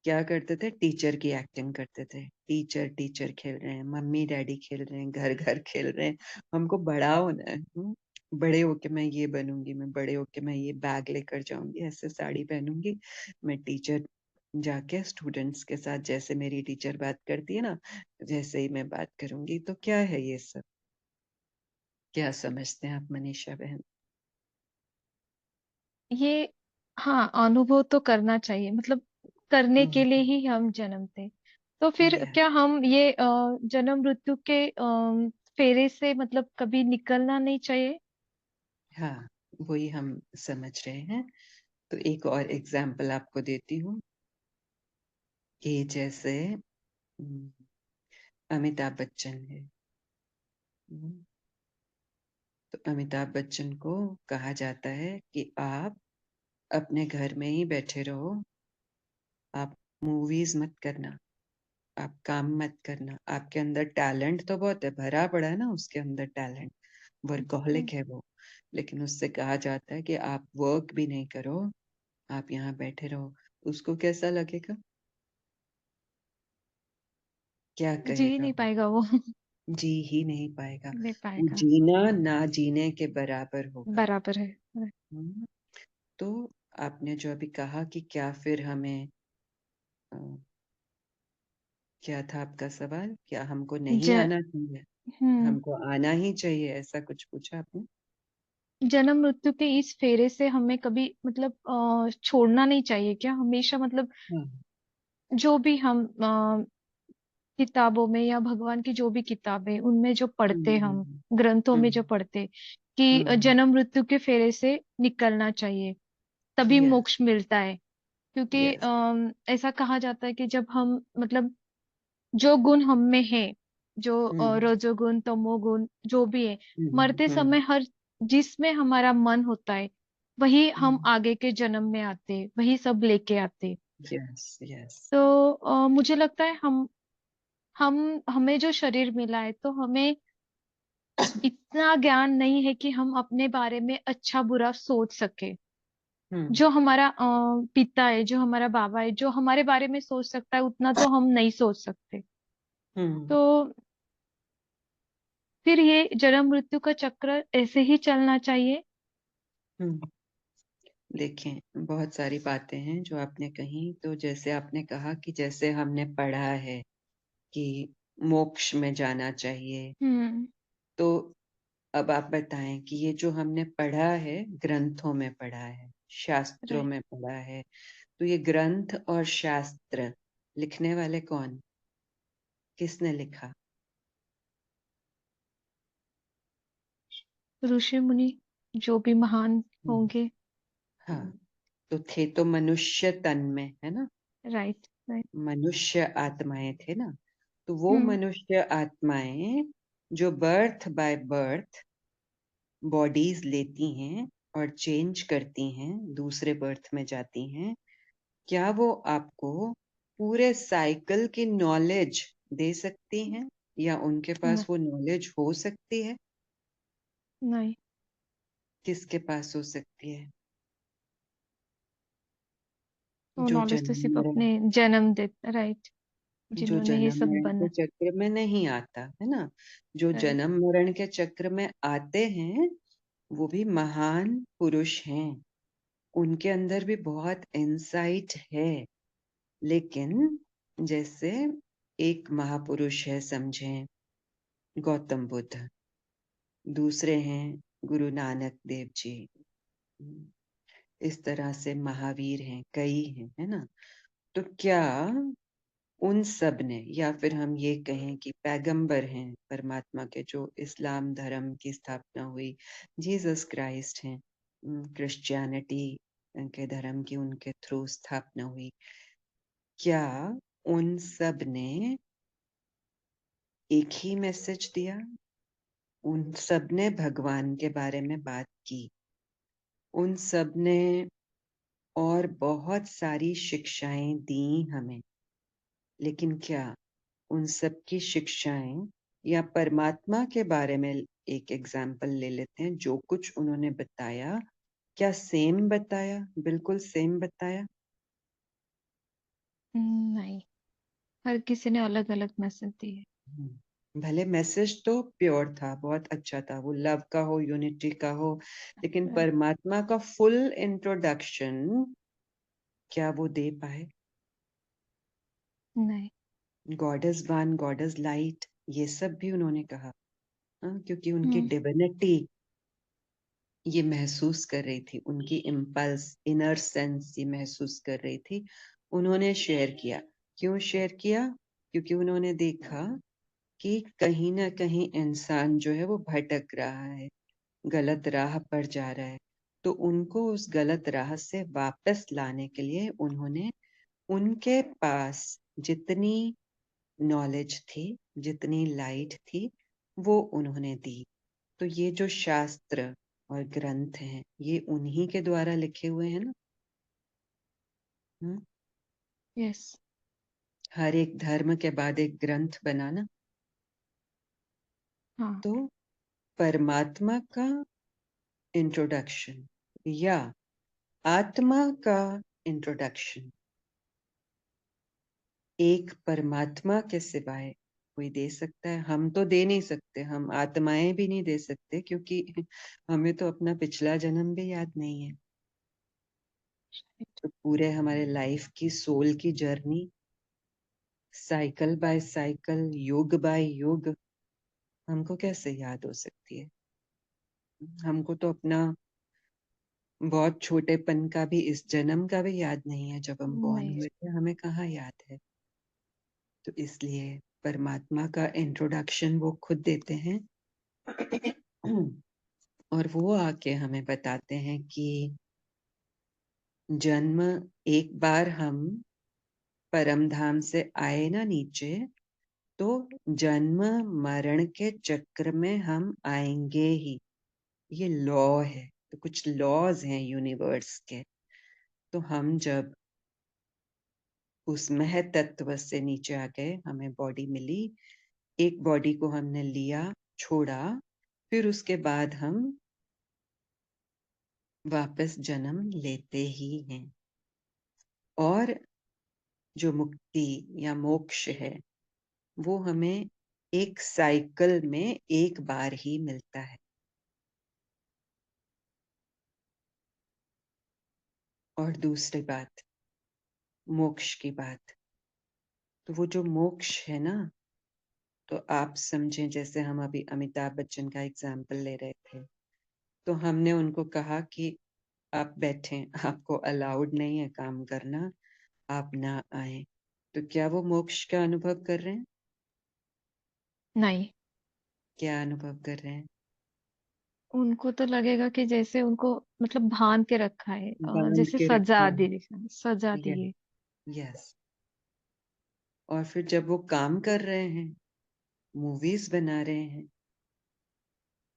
क्या करते थे? टीचर की एक्टिंग करते थे। टीचर टीचर खेल रहे हैं, मम्मी डैडी खेल रहे हैं, घर घर खेल रहे हैं। हमको बड़ा होना है। बड़े होके मैं ये बनूंगी, मैं बड़े होके मैं ये बैग लेकर जाऊंगी, ऐसे साड़ी पहनूंगी, मैं टीचर जाके स्टूडेंट्स के साथ जैसे मेरी टीचर बात करती है ना, जैसे ही मैं बात करूंगी। तो क्या है ये सब? क्या समझते हैं आप मनीषा बहन? ये, हाँ, अनुभव तो करना चाहिए, मतलब करने के लिए हम्म, ही हम जन्मते। तो फिर या क्या हम ये जन्म मृत्यु के फेरे से मतलब कभी निकलना नहीं चाहिए? हाँ, वही हम समझ रहे हैं। तो एक और एग्जाम्पल आपको देती हूँ कि जैसे अमिताभ बच्चन है। हम्म, तो अमिताभ बच्चन को कहा जाता है कि आप अपने घर में ही बैठे रहो, आप मूवीज मत करना, आप काम मत करना। आपके अंदर टैलेंट तो बहुत है, भरा पड़ा है ना उसके अंदर टैलेंट, हम्म। वर्कहोलिक है वो। लेकिन उससे कहा जाता है कि आप वर्क भी नहीं करो, आप यहाँ बैठे रहो। उसको कैसा लगेगा? क्या जी कहेगा नहीं वो? पाएगा वो। जी ही नहीं पाएगा। नहीं वो पाएगा। जीना ना जीने के बराबर होगा। बराबर है। हम्म, तो आपने जो अभी कहा कि क्या फिर हमें अ, क्या था आपका सवाल? क्या हमको नहीं ज आना चाहिए? हम्म हमको आना ही चाहिए, ऐसा कुछ पूछा आपने? जन्म मृत्यु के इस फेरे से हमें कभी मतलब छोड़ना नहीं चाहिए क्या, हमेशा मतलब हाँ। जो भी हम किताबों में या भगवान की जो भी किताबें उनमें जो पढ़ते हम, हम्म, ग्रंथों में जो हम्म, पढ़ते कि हम्म, जन्म मृत्यु के फेरे से निकलना चाहिए, तभी या मोक्ष मिलता है। क्योंकि यस। ऐसा कहा जाता है कि जब हम मतलब जो गुण हम में है, जो हम्म रजोगुण तमोगुण जो भी है, हम्म मरते समय हम्म हर जिसमें हमारा मन होता है वही हम हम्म। आगे के जन्म में आते, वही सब लेके आते। Yes yes. तो मुझे लगता है हम हमें जो शरीर मिला है तो हमें इतना ज्ञान नहीं है कि हम अपने बारे में अच्छा बुरा सोच सके। हम्म जो हमारा पिता है, जो हमारा बाबा है, जो हमारे बारे में सोच सकता है उतना तो हम नहीं सोच सकते। हम्म तो फिर ये जन्म मृत्यु का चक्र ऐसे ही चलना चाहिए। हम्म। देखें, बहुत सारी बातें हैं जो आपने कही। तो जैसे आपने कहा कि जैसे हमने पढ़ा है कि मोक्ष में जाना चाहिए, हम्म। तो अब आप बताएं कि ये जो हमने पढ़ा है, ग्रंथों में पढ़ा है, शास्त्रों राइट। में पढ़ा है, तो ये ग्रंथ और शास्त्र लिखने वाले कौन, किसने लिखा? ऋषि मुनि जो भी महान हम्म, होंगे। हाँ। तो थे तो मनुष्य तन में, है ना? Right right. मनुष्य आत्माएं थे ना। तो वो हम्म। मनुष्य आत्माएं जो बर्थ बाय बर्थ बॉडीज लेती हैं और चेंज करती हैं, दूसरे बर्थ में जाती हैं, क्या वो आपको पूरे साइकिल की नॉलेज दे सकती हैं, या उनके न, पास वो नॉलेज हो सकती है? नहीं। किसके पास हो सकती है? वो जो नॉलेज तो जन्म सिर्फ मरण अपने जन्म दे, राइट, जो जिन्होंने ये जन्म सब मरण के बना। चक्र में नहीं आता है ना, जो राइट। जन्म मरण के चक्र में आते हैं, वो भी महान पुरुष हैं। उनके अंदर भी बहुत इंसाइट है। लेकिन जैसे एक महापुरुष है, समझें, गौतम बुद्ध, दूसरे हैं गुरु नानक देव जी, इस तरह से महावीर हैं, कई हैं, है ना? तो क्या उन सब ने, या फिर हम ये कहें कि पैगंबर हैं परमात्मा के, जो इस्लाम धर्म की स्थापना हुई, जीसस क्राइस्ट हैं, क्रिश्चियनिटी के धर्म की उनके थ्रू स्थापना हुई, क्या उन सब ने एक ही मैसेज दिया? उन सब ने भगवान के बारे में बात की, उन सब ने और बहुत सारी शिक्षाएं दी हमें, लेकिन क्या उन सब की शिक्षाएं, या परमात्मा के बारे में एक एग्जाम्पल ले लेते हैं, जो कुछ उन्होंने बताया, क्या सेम बताया, बिल्कुल सेम बताया? नहीं, हर किसी ने अलग अलग मैसेज दिए। भले मैसेज तो प्योर था, बहुत अच्छा था, वो लव का हो, यूनिटी का हो, लेकिन राइट। परमात्मा का फुल इंट्रोडक्शन क्या वो दे पाए? नहीं। God is one, God is light, ये सब भी उन्होंने कहा। हाँ, क्योंकि उनकी हम्म। डिविनिटी ये महसूस कर रही थी, उनकी इम्पल्स, इनर सेंस ये महसूस कर रही थी, उन्होंने शेयर किया। क्यों शेयर किया? क्योंकि उन्होंने देखा कि कहीं ना कहीं इंसान जो है वो भटक रहा है, गलत राह पर जा रहा है। तो उनको उस गलत राह से वापस लाने के लिए उन्होंने उनके पास जितनी नॉलेज थी, जितनी लाइट थी, वो उन्होंने दी। तो ये जो शास्त्र और ग्रंथ हैं, ये उन्हीं के द्वारा लिखे हुए हैं ना। हम्म? यस। हर एक धर्म के बाद एक ग्रंथ बना ना। हाँ। तो परमात्मा का इंट्रोडक्शन या आत्मा का इंट्रोडक्शन एक परमात्मा के सिवाय कोई दे सकता है? हम तो दे नहीं सकते, हम आत्माएं भी नहीं दे सकते, क्योंकि हमें तो अपना पिछला जन्म भी याद नहीं है। तो पूरे हमारे लाइफ की सोल की जर्नी, साइकिल बाय साइकिल, युग बाय युग, हमको कैसे याद हो सकती है? हमको तो अपना बहुत छोटेपन का भी, इस जन्म का भी याद नहीं है, जब हम बॉर्न नहीं। हुए थे, हमें कहाँ याद है? तो इसलिए परमात्मा का इंट्रोडक्शन वो खुद देते हैं। और वो आके हमें बताते हैं कि जन्म, एक बार हम परम धाम से आए ना नीचे, तो जन्म मरण के चक्र में हम आएंगे ही। ये लॉ है। तो कुछ लॉज हैं यूनिवर्स के। तो हम जब उस महत तत्व से नीचे आ गए, हमें बॉडी मिली, एक बॉडी को हमने लिया, छोड़ा, फिर उसके बाद हम वापस जन्म लेते ही हैं। और जो मुक्ति या मोक्ष है, वो हमें एक साइकिल में एक बार ही मिलता है। और दूसरी बात, मोक्ष की बात, तो वो जो मोक्ष है ना, तो आप समझें, जैसे हम अभी अमिताभ बच्चन का एग्जाम्पल ले रहे थे, तो हमने उनको कहा कि आप बैठें, आपको अलाउड नहीं है काम करना, आप ना आए। तो क्या वो मोक्ष का अनुभव कर रहे हैं? नहीं, क्या अनुभव कर रहे हैं? उनको तो लगेगा कि जैसे उनको मतलब बांध के रखा है, बांध जैसे के रखा सजा है। दी, सजा दी है। यस। और फिर जब वो काम कर रहे हैं, मूवीज बना रहे हैं,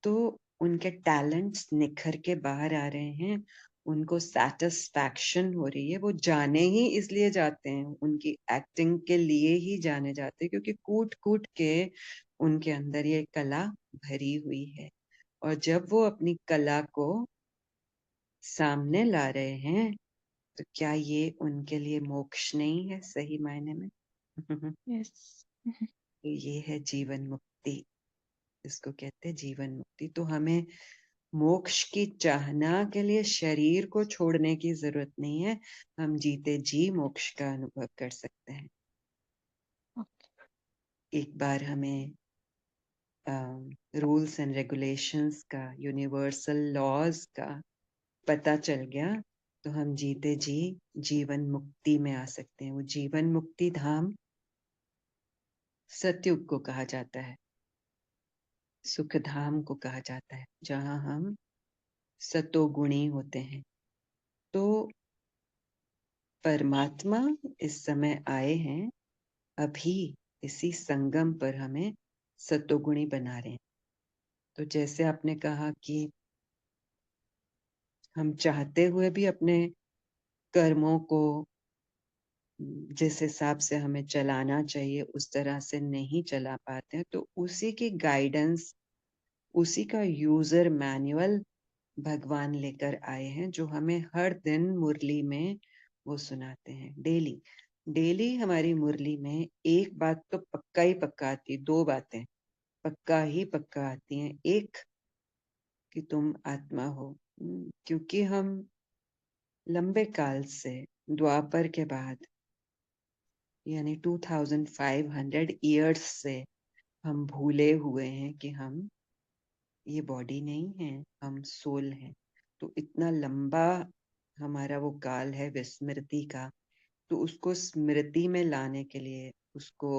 तो उनके टैलेंट्स निखर के बाहर आ रहे हैं, उनको सेटिस्फैक्शन हो रही है। वो जाने ही इसलिए जाते हैं, उनकी एक्टिंग के लिए ही जाने जाते हैं, क्योंकि कूट कूट के उनके अंदर ये कला भरी हुई है। और जब वो अपनी कला को सामने ला रहे हैं, तो क्या ये उनके लिए मोक्ष नहीं है सही मायने में? यस। तो ये है जीवन मुक्ति। इसको कहते हैं जीवन मुक्ति। तो हमें मोक्ष की चाहना के लिए शरीर को छोड़ने की जरूरत नहीं है। हम जीते जी मोक्ष का अनुभव कर सकते हैं। एक बार हमें रूल्स एंड रेगुलेशंस का, यूनिवर्सल लॉज का पता चल गया, तो हम जीते जी जीवन मुक्ति में आ सकते हैं। वो जीवन मुक्ति धाम सतयुग को कहा जाता है, सुख धाम को कहा जाता है, जहां हम सतोगुणी होते हैं। तो परमात्मा इस समय आए हैं, अभी इसी संगम पर हमें सतोगुणी बना रहे हैं। तो जैसे आपने कहा कि हम चाहते हुए भी अपने कर्मों को जिस हिसाब से हमें चलाना चाहिए उस तरह से नहीं चला पाते हैं, तो उसी की गाइडेंस, उसी का यूजर मैनुअल भगवान लेकर आए हैं, जो हमें हर दिन मुरली में वो सुनाते हैं। डेली डेली हमारी मुरली में एक बात तो पक्का ही पक्का आती है, दो बातें पक्का ही पक्का आती हैं। एक, कि तुम आत्मा हो। क्योंकि हम लंबे काल से, द्वापर के बाद, यानी 2500 ईयर्स से हम भूले हुए हैं कि हम ये बॉडी नहीं है, हम सोल हैं। तो इतना लंबा हमारा वो काल है विस्मृति का, तो उसको स्मृति में लाने के लिए उसको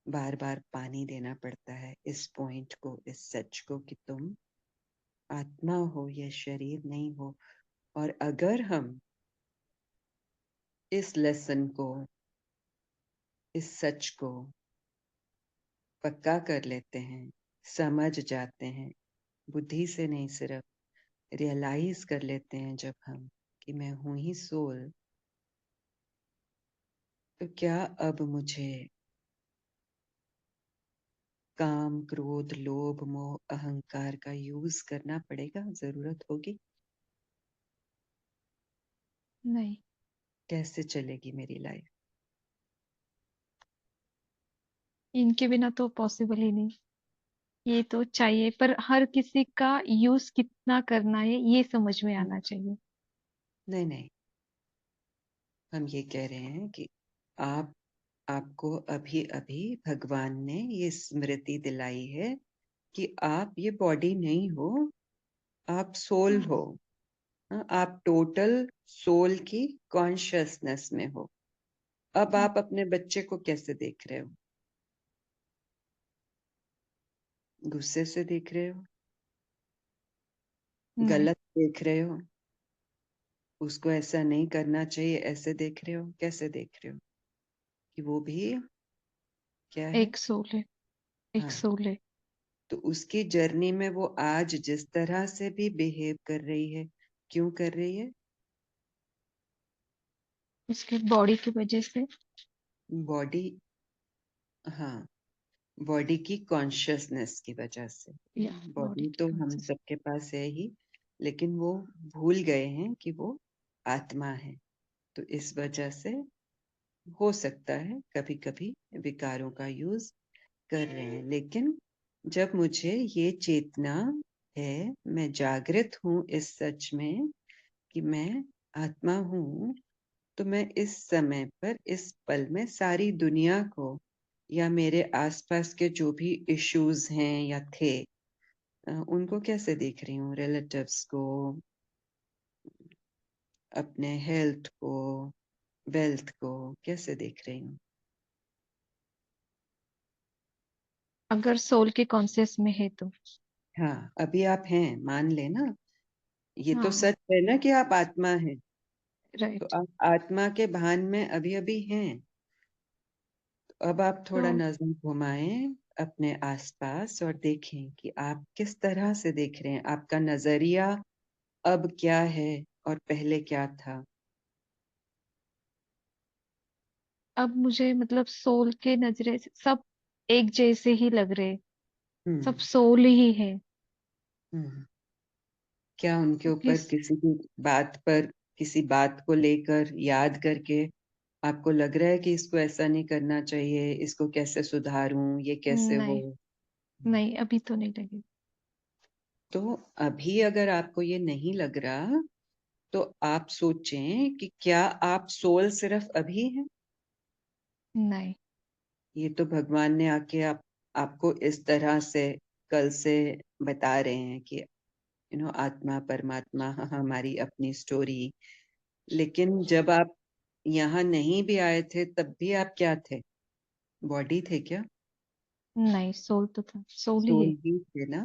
बार बार पानी देना पड़ता है, इस पॉइंट को, इस सच को, कि तुम आत्मा हो, ये शरीर नहीं हो। और अगर हम इस लेसन को, इस सच को पक्का कर लेते हैं, समझ जाते हैं, बुद्धि से नहीं, सिर्फ रियलाइज कर लेते हैं जब हम, कि मैं हूं ही सोल, तो क्या अब मुझे काम, क्रोध, लोभ, मोह, अहंकार का यूज करना पड़ेगा? जरूरत होगी? नहीं, कैसे चलेगी मेरी लाइफ? इनके बिना तो पॉसिबल ही नहीं। ये तो चाहिए, पर हर किसी का यूज कितना करना है ये समझ में आना चाहिए। नहीं नहीं, हम ये कह रहे हैं कि आपको अभी अभी भगवान ने ये स्मृति दिलाई है कि आप ये बॉडी नहीं हो, आप सोल हो। हाँ, आप टोटल सोल की कॉन्शियसनेस में हो। अब आप अपने बच्चे को कैसे देख रहे हो? गुस्से से देख रहे हो? नहीं। गलत देख रहे हो? उसको ऐसा नहीं करना चाहिए, ऐसे देख रहे हो? कैसे देख रहे हो कि वो भी क्या है? एक सोल है, एक हाँ, सोल है। तो उसकी जर्नी में वो आज जिस तरह से भी बिहेव कर रही है, क्यों कर रही है? उसके बॉडी की वजह से। बॉडी, हाँ, बॉडी की कॉन्शियसनेस की वजह से। या बॉडी बॉडी की तो हम कॉन्सियस। सबके पास है ही, लेकिन वो भूल गए हैं कि वो आत्मा है। तो इस वजह से हो सकता है कभी कभी विकारों का यूज कर रहे हैं, लेकिन जब मुझे ये चेतना है, मैं जागृत हूँ इस सच में कि मैं आत्मा हूँ, तो मैं इस समय पर, इस पल में सारी दुनिया को या मेरे आसपास के जो भी इश्यूज हैं या थे, उनको कैसे देख रही हूँ? रिलेटिव्स को, अपने हेल्थ को, वेल्थ को कैसे देख रही हूँ? अगर सोल के कॉन्सियस में है तो। हाँ, अभी आप हैं, मान लेना, ये तो हाँ। सच है ना कि आप आत्मा हैं। तो राइट। आप आत्मा के भान में अभी अभी हैं। तो अब आप तो थोड़ा नजर घुमाएं अपने आसपास और देखें कि आप किस तरह से देख रहे हैं। आपका नजरिया अब क्या है और पहले क्या था? अब मुझे मतलब सोल के नजरे से सब एक जैसे ही लग रहे। सब हम्म। सोल ही है। हम्म। क्या उनके ऊपर किस। किसी भी बात पर, किसी बात को लेकर याद करके आपको लग रहा है कि इसको ऐसा नहीं करना चाहिए, इसको कैसे सुधारूं, ये कैसे हो? नहीं, नहीं अभी तो नहीं लगी। तो अभी अगर आपको ये नहीं लग रहा, तो आप सोचें कि क्या आप सोल सिर्फ अभी हैं? नहीं। ये तो भगवान ने आके आपको इस तरह से कल से बता रहे हैं कि आत्मा परमात्मा, हमारी अपनी स्टोरी। लेकिन जब आप यहाँ नहीं भी आए थे, तब भी आप क्या थे? बॉडी थे क्या? नहीं, सोल तो था, सोल ही सोल है। ही थे ना?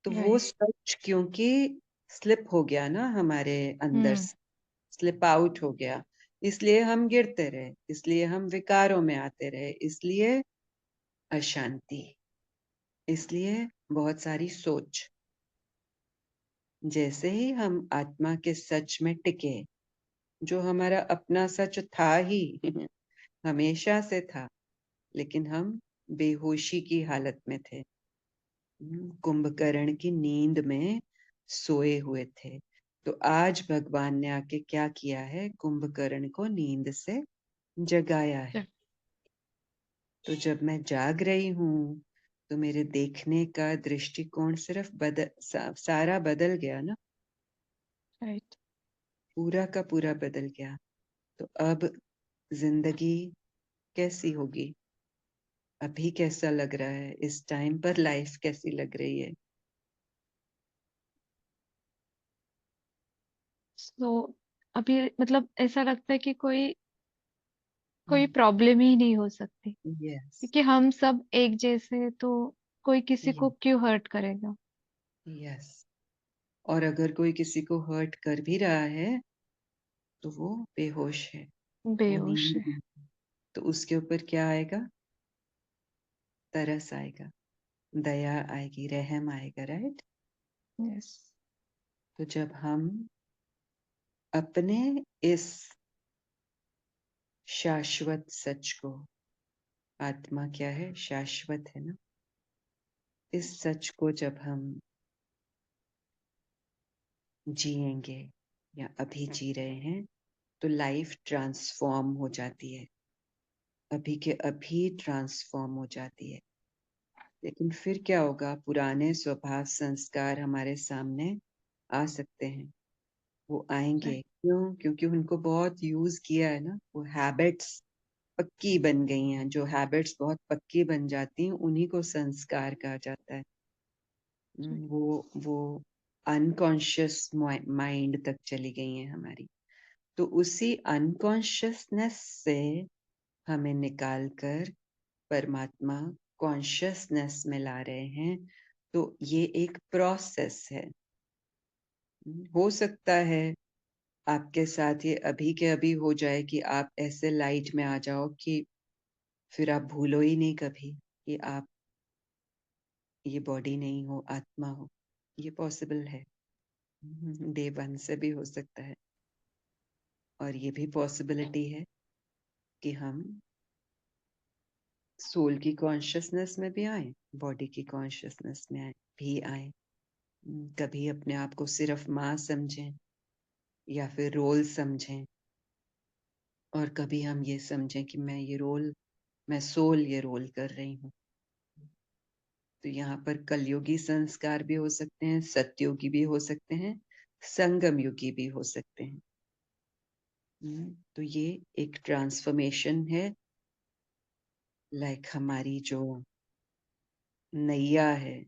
तो वो राइट। सच क्योंकि स्लिप हो गया ना हमारे अंदर हम्म। से, स्लिप आउट हो गया, इसलिए हम गिरते रहे, इसलिए हम विकारों में आते रहे, इसलिए अशांति, इसलिए बहुत सारी सोच। जैसे ही हम आत्मा के सच में टिके, जो हमारा अपना सच था ही हमेशा से था, लेकिन हम बेहोशी की हालत में थे, कुंभकर्ण की नींद में सोए हुए थे। तो आज भगवान ने आके क्या किया है? कुंभकर्ण को नींद से जगाया है। चल। तो जब मैं जाग रही हूँ, तो मेरे देखने का दृष्टिकोण सिर्फ सारा बदल गया ना, राइट। पूरा का पूरा बदल गया। तो अब जिंदगी कैसी होगी? अभी कैसा लग रहा है? इस टाइम पर लाइफ कैसी लग रही है? तो अभी मतलब ऐसा लगता है कि कोई कोई हम्म। प्रॉब्लम ही नहीं हो सकती, यस। क्योंकि हम सब एक जैसे हैं, तो कोई किसी को क्यों हर्ट करेगा। यस। और अगर कोई किसी को हर्ट कर भी रहा है, तो वो बेहोश है, वो बेहोश नींद है। में है। तो उसके ऊपर क्या आएगा? तरस आएगा, दया आएगी, रहम आएगा, राइट? यस। तो जब हम अपने इस शाश्वत सच को, आत्मा क्या है? शाश्वत है ना? इस सच को जब हम जिएंगे या अभी जी रहे हैं, तो लाइफ ट्रांसफॉर्म हो जाती है, अभी के अभी ट्रांसफॉर्म हो जाती है। लेकिन फिर क्या होगा? पुराने स्वभाव संस्कार हमारे सामने आ सकते हैं। वो आएंगे क्यों? क्योंकि उनको बहुत यूज किया है ना, वो हैबिट्स पक्की बन गई हैं। जो हैबिट्स बहुत पक्की बन जाती हैं, उन्हीं को संस्कार कहा जाता है। वो अनकॉन्शियस माइंड तक चली गई हैं हमारी। तो उसी अनकॉन्शियसनेस से हमें निकाल कर परमात्मा कॉन्शियसनेस में ला रहे हैं। तो ये एक प्रोसेस है। हो सकता है आपके साथ ये अभी के अभी हो जाए कि आप ऐसे लाइट में आ जाओ कि फिर आप भूलो ही नहीं कभी कि आप ये बॉडी नहीं हो, आत्मा हो। ये पॉसिबल है। डे 1 से भी हो सकता है। और ये भी पॉसिबिलिटी है कि हम सोल की कॉन्शियसनेस में भी आए, बॉडी की कॉन्शियसनेस में भी आए। कभी अपने आप को सिर्फ माँ समझें या फिर रोल समझें, और कभी हम ये समझें कि मैं सोल ये रोल कर रही हूँ। तो यहाँ पर कलयुगी संस्कार भी हो सकते हैं, सतयुगी भी हो सकते हैं, संगम युगी भी हो सकते हैं। तो ये एक ट्रांसफॉर्मेशन है, लाइक हमारी जो नैया है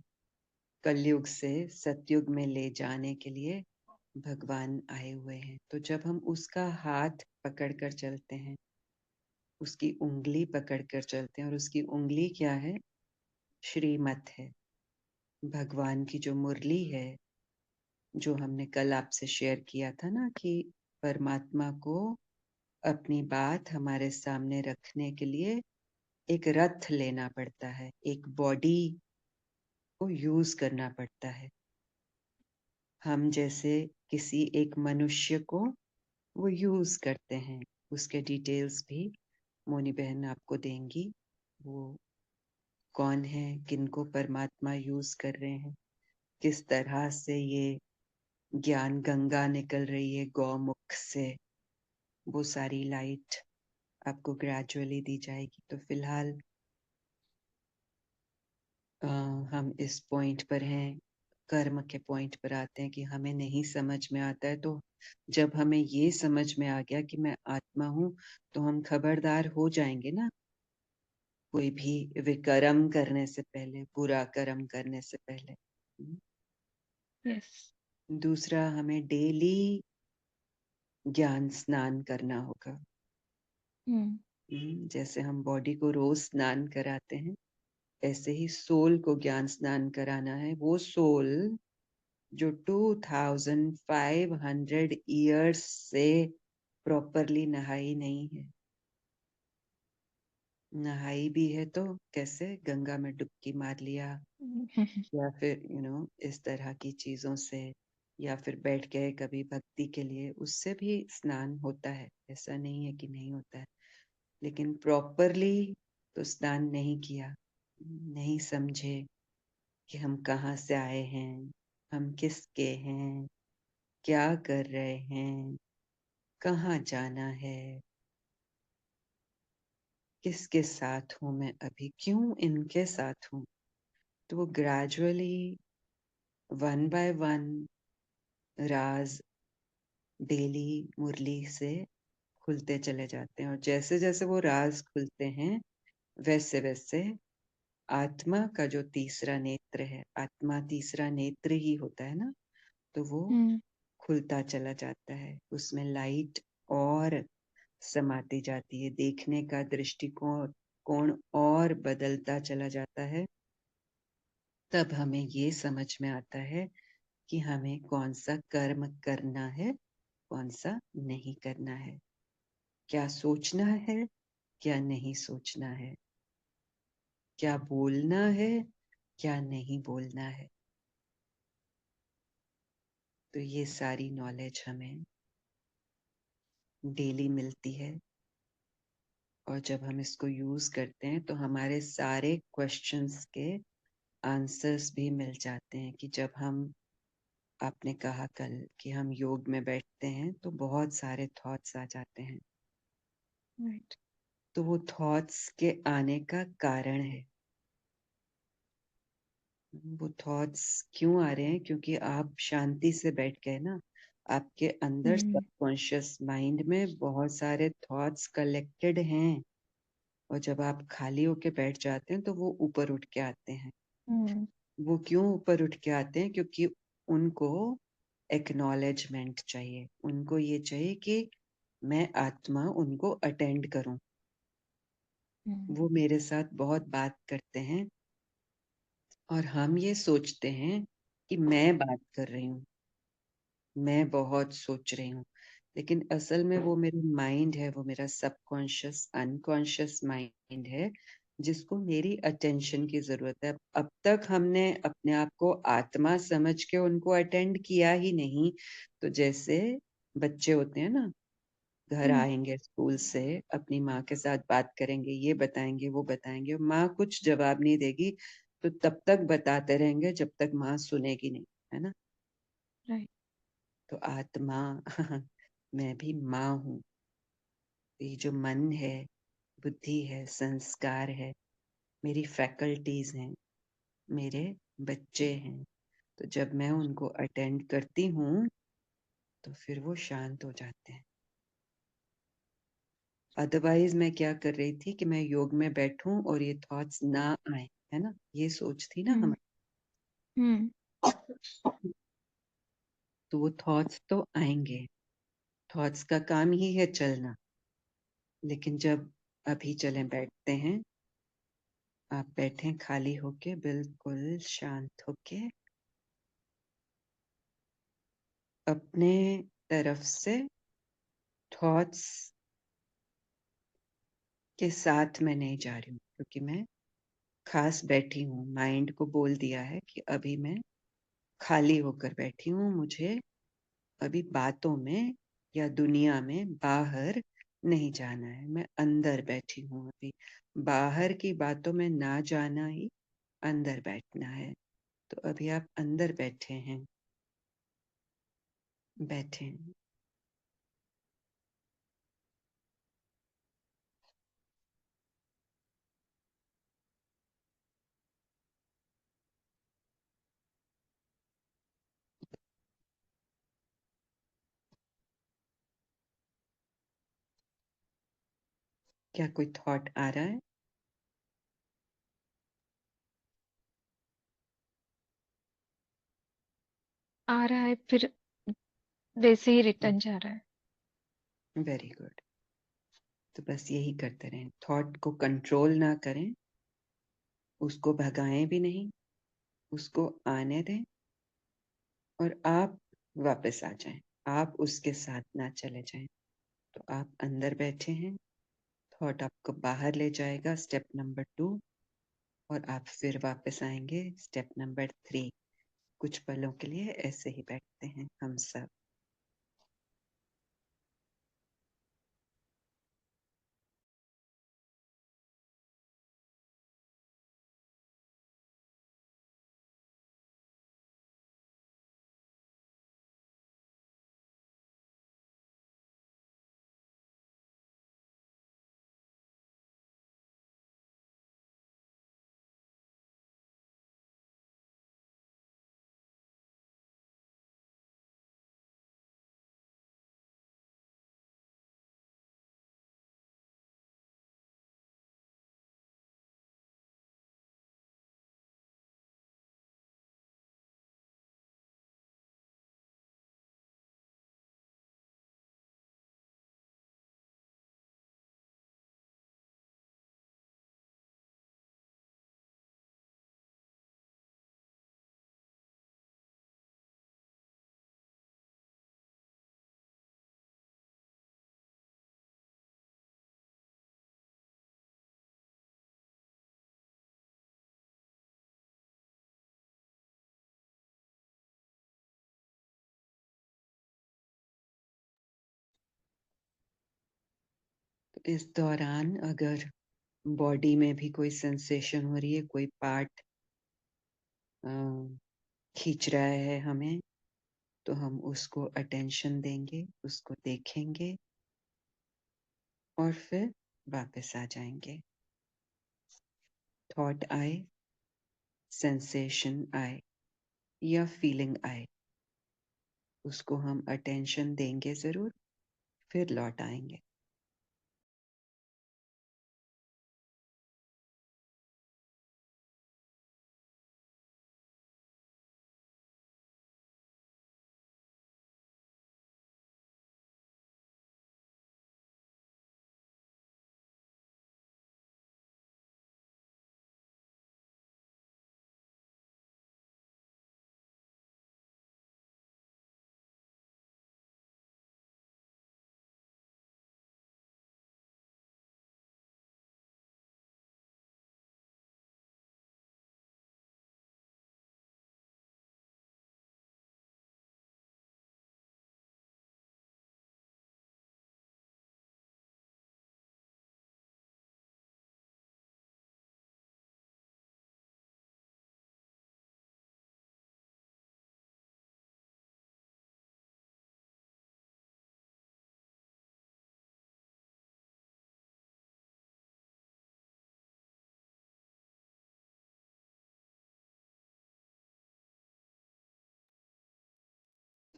कलयुग से सतयुग में ले जाने के लिए भगवान आए हुए हैं। तो जब हम उसका हाथ पकड़ कर चलते हैं, उसकी उंगली पकड़ कर चलते हैं, और उसकी उंगली क्या है? श्रीमत है, भगवान की जो मुरली है, जो हमने कल आपसे शेयर किया था ना, कि परमात्मा को अपनी बात हमारे सामने रखने के लिए एक रथ लेना पड़ता है, एक बॉडी को यूज करना पड़ता है। हम जैसे किसी एक मनुष्य को वो यूज करते हैं। उसके डिटेल्स भी मोनी बहन आपको देंगी, वो कौन है, किनको परमात्मा यूज कर रहे हैं, किस तरह से ये ज्ञान गंगा निकल रही है गौमुख से, वो सारी लाइट आपको ग्रेजुअली दी जाएगी। तो फिलहाल हम इस पॉइंट पर हैं, कर्म के पॉइंट पर आते हैं कि हमें नहीं समझ में आता है। तो जब हमें ये समझ में आ गया कि मैं आत्मा हूँ, तो हम खबरदार हो जाएंगे ना, कोई भी विकर्म करने से पहले, बुरा कर्म करने से पहले। यस। दूसरा, हमें डेली ज्ञान स्नान करना होगा। जैसे हम बॉडी को रोज स्नान कराते हैं, ऐसे ही सोल को ज्ञान स्नान कराना है। वो सोल जो 2500 ईयर्स से प्रॉपरली नहाई नहीं है, नहाई भी है तो कैसे, गंगा में डुबकी मार लिया, या फिर इस तरह की चीजों से, या फिर बैठ गए कभी भक्ति के लिए, उससे भी स्नान होता है, ऐसा नहीं है कि नहीं होता है। लेकिन प्रॉपरली तो स्नान नहीं किया, नहीं समझे कि हम कहाँ से आए हैं, हम किसके हैं, क्या कर रहे हैं, कहाँ जाना है, किसके साथ हूं मैं अभी, क्यों इनके साथ हूं। तो वो ग्रेजुअली 1 बाय 1 राज डेली मुरली से खुलते चले जाते हैं। और जैसे जैसे वो राज खुलते हैं, वैसे वैसे आत्मा का जो तीसरा नेत्र है, आत्मा तीसरा नेत्र ही होता है ना, तो वो खुलता चला जाता है, उसमें लाइट और समाती जाती है, देखने का दृष्टिकोण कोण और बदलता चला जाता है। तब हमें ये समझ में आता है कि हमें कौन सा कर्म करना है, कौन सा नहीं करना है, क्या सोचना है, क्या नहीं सोचना है, क्या बोलना है, क्या नहीं बोलना है। तो ये सारी नॉलेज हमें डेली मिलती है, और जब हम इसको यूज करते हैं तो हमारे सारे क्वेश्चंस के आंसर्स भी मिल जाते हैं। कि जब हम, आपने कहा कल कि हम योग में बैठते हैं तो बहुत सारे थॉट्स आ जाते हैं, राइट। तो वो थॉट्स के आने का कारण है। वो थॉट्स क्यों आ रहे हैं? क्योंकि आप शांति से बैठ गए ना, आपके अंदर सबकॉन्शियस माइंड में बहुत सारे थॉट्स कलेक्टेड हैं, और जब आप खाली होके बैठ जाते हैं तो वो ऊपर उठ के आते हैं। वो क्यों ऊपर उठ के आते हैं? क्योंकि उनको एक्नॉलेजमेंट चाहिए, उनको ये चाहिए कि मैं आत्मा उनको अटेंड करूं। वो मेरे साथ बहुत बात करते हैं, और हम ये सोचते हैं कि मैं बात कर रही हूँ, मैं बहुत सोच रही हूँ, लेकिन असल में वो मेरे माइंड है, वो मेरा सबकॉन्शियस अनकॉन्शियस माइंड है, जिसको मेरी अटेंशन की जरूरत है। अब तक हमने अपने आप को आत्मा समझ के उनको अटेंड किया ही नहीं। तो जैसे बच्चे होते हैं ना, घर आएंगे स्कूल से, अपनी माँ के साथ बात करेंगे, ये बताएंगे वो बताएंगे, माँ कुछ जवाब नहीं देगी, तो तब तक बताते रहेंगे जब तक माँ सुनेगी नहीं, है ना। राइट। तो आत्मा मैं भी माँ हूँ। ये जो मन है, बुद्धि है, संस्कार है, मेरी फैकल्टीज हैं, मेरे बच्चे हैं। तो जब मैं उनको अटेंड करती हूँ तो फिर वो शांत हो जाते हैं। अदरवाइज मैं क्या कर रही थी कि मैं योग में बैठूं और ये थॉट्स ना आए, है ना, ये सोच थी ना हम्म। हम्म। हमारी। तो वो थॉट्स तो आएंगे, थॉट्स का काम ही है चलना। लेकिन जब अभी चलें, बैठते हैं, आप बैठें खाली होके, बिल्कुल शांत होके, अपने तरफ से थॉट्स के साथ मैं नहीं जा रही हूँ, क्योंकि मैं खास बैठी हूँ। माइंड को बोल दिया है कि अभी मैं खाली होकर बैठी हूँ, मुझे अभी बातों में या दुनिया में बाहर नहीं जाना है, मैं अंदर बैठी हूँ अभी। बाहर की बातों में ना जाना ही अंदर बैठना है। तो अभी आप अंदर बैठे हैं, बैठे हैं। क्या कोई थॉट आ रहा है? आ रहा है, फिर वैसे ही रिटर्न जा रहा है। Very good. तो बस यही करते रहें, थॉट को कंट्रोल ना करें, उसको भगाएं भी नहीं, उसको आने दें, और आप वापस आ जाएं। आप उसके साथ ना चले जाएं। तो आप अंदर बैठे हैं, थॉट आपको बाहर ले जाएगा, स्टेप नंबर 2, और आप फिर वापस आएंगे, स्टेप नंबर 3। कुछ पलों के लिए ऐसे ही बैठते हैं हम सब। तो इस दौरान अगर बॉडी में भी कोई सेंसेशन हो रही है, कोई पार्ट खींच रहा है हमें, तो हम उसको अटेंशन देंगे, उसको देखेंगे, और फिर वापस आ जाएंगे। थॉट आए, सेंसेशन आए या फीलिंग आए, उसको हम अटेंशन देंगे जरूर, फिर लौट आएंगे।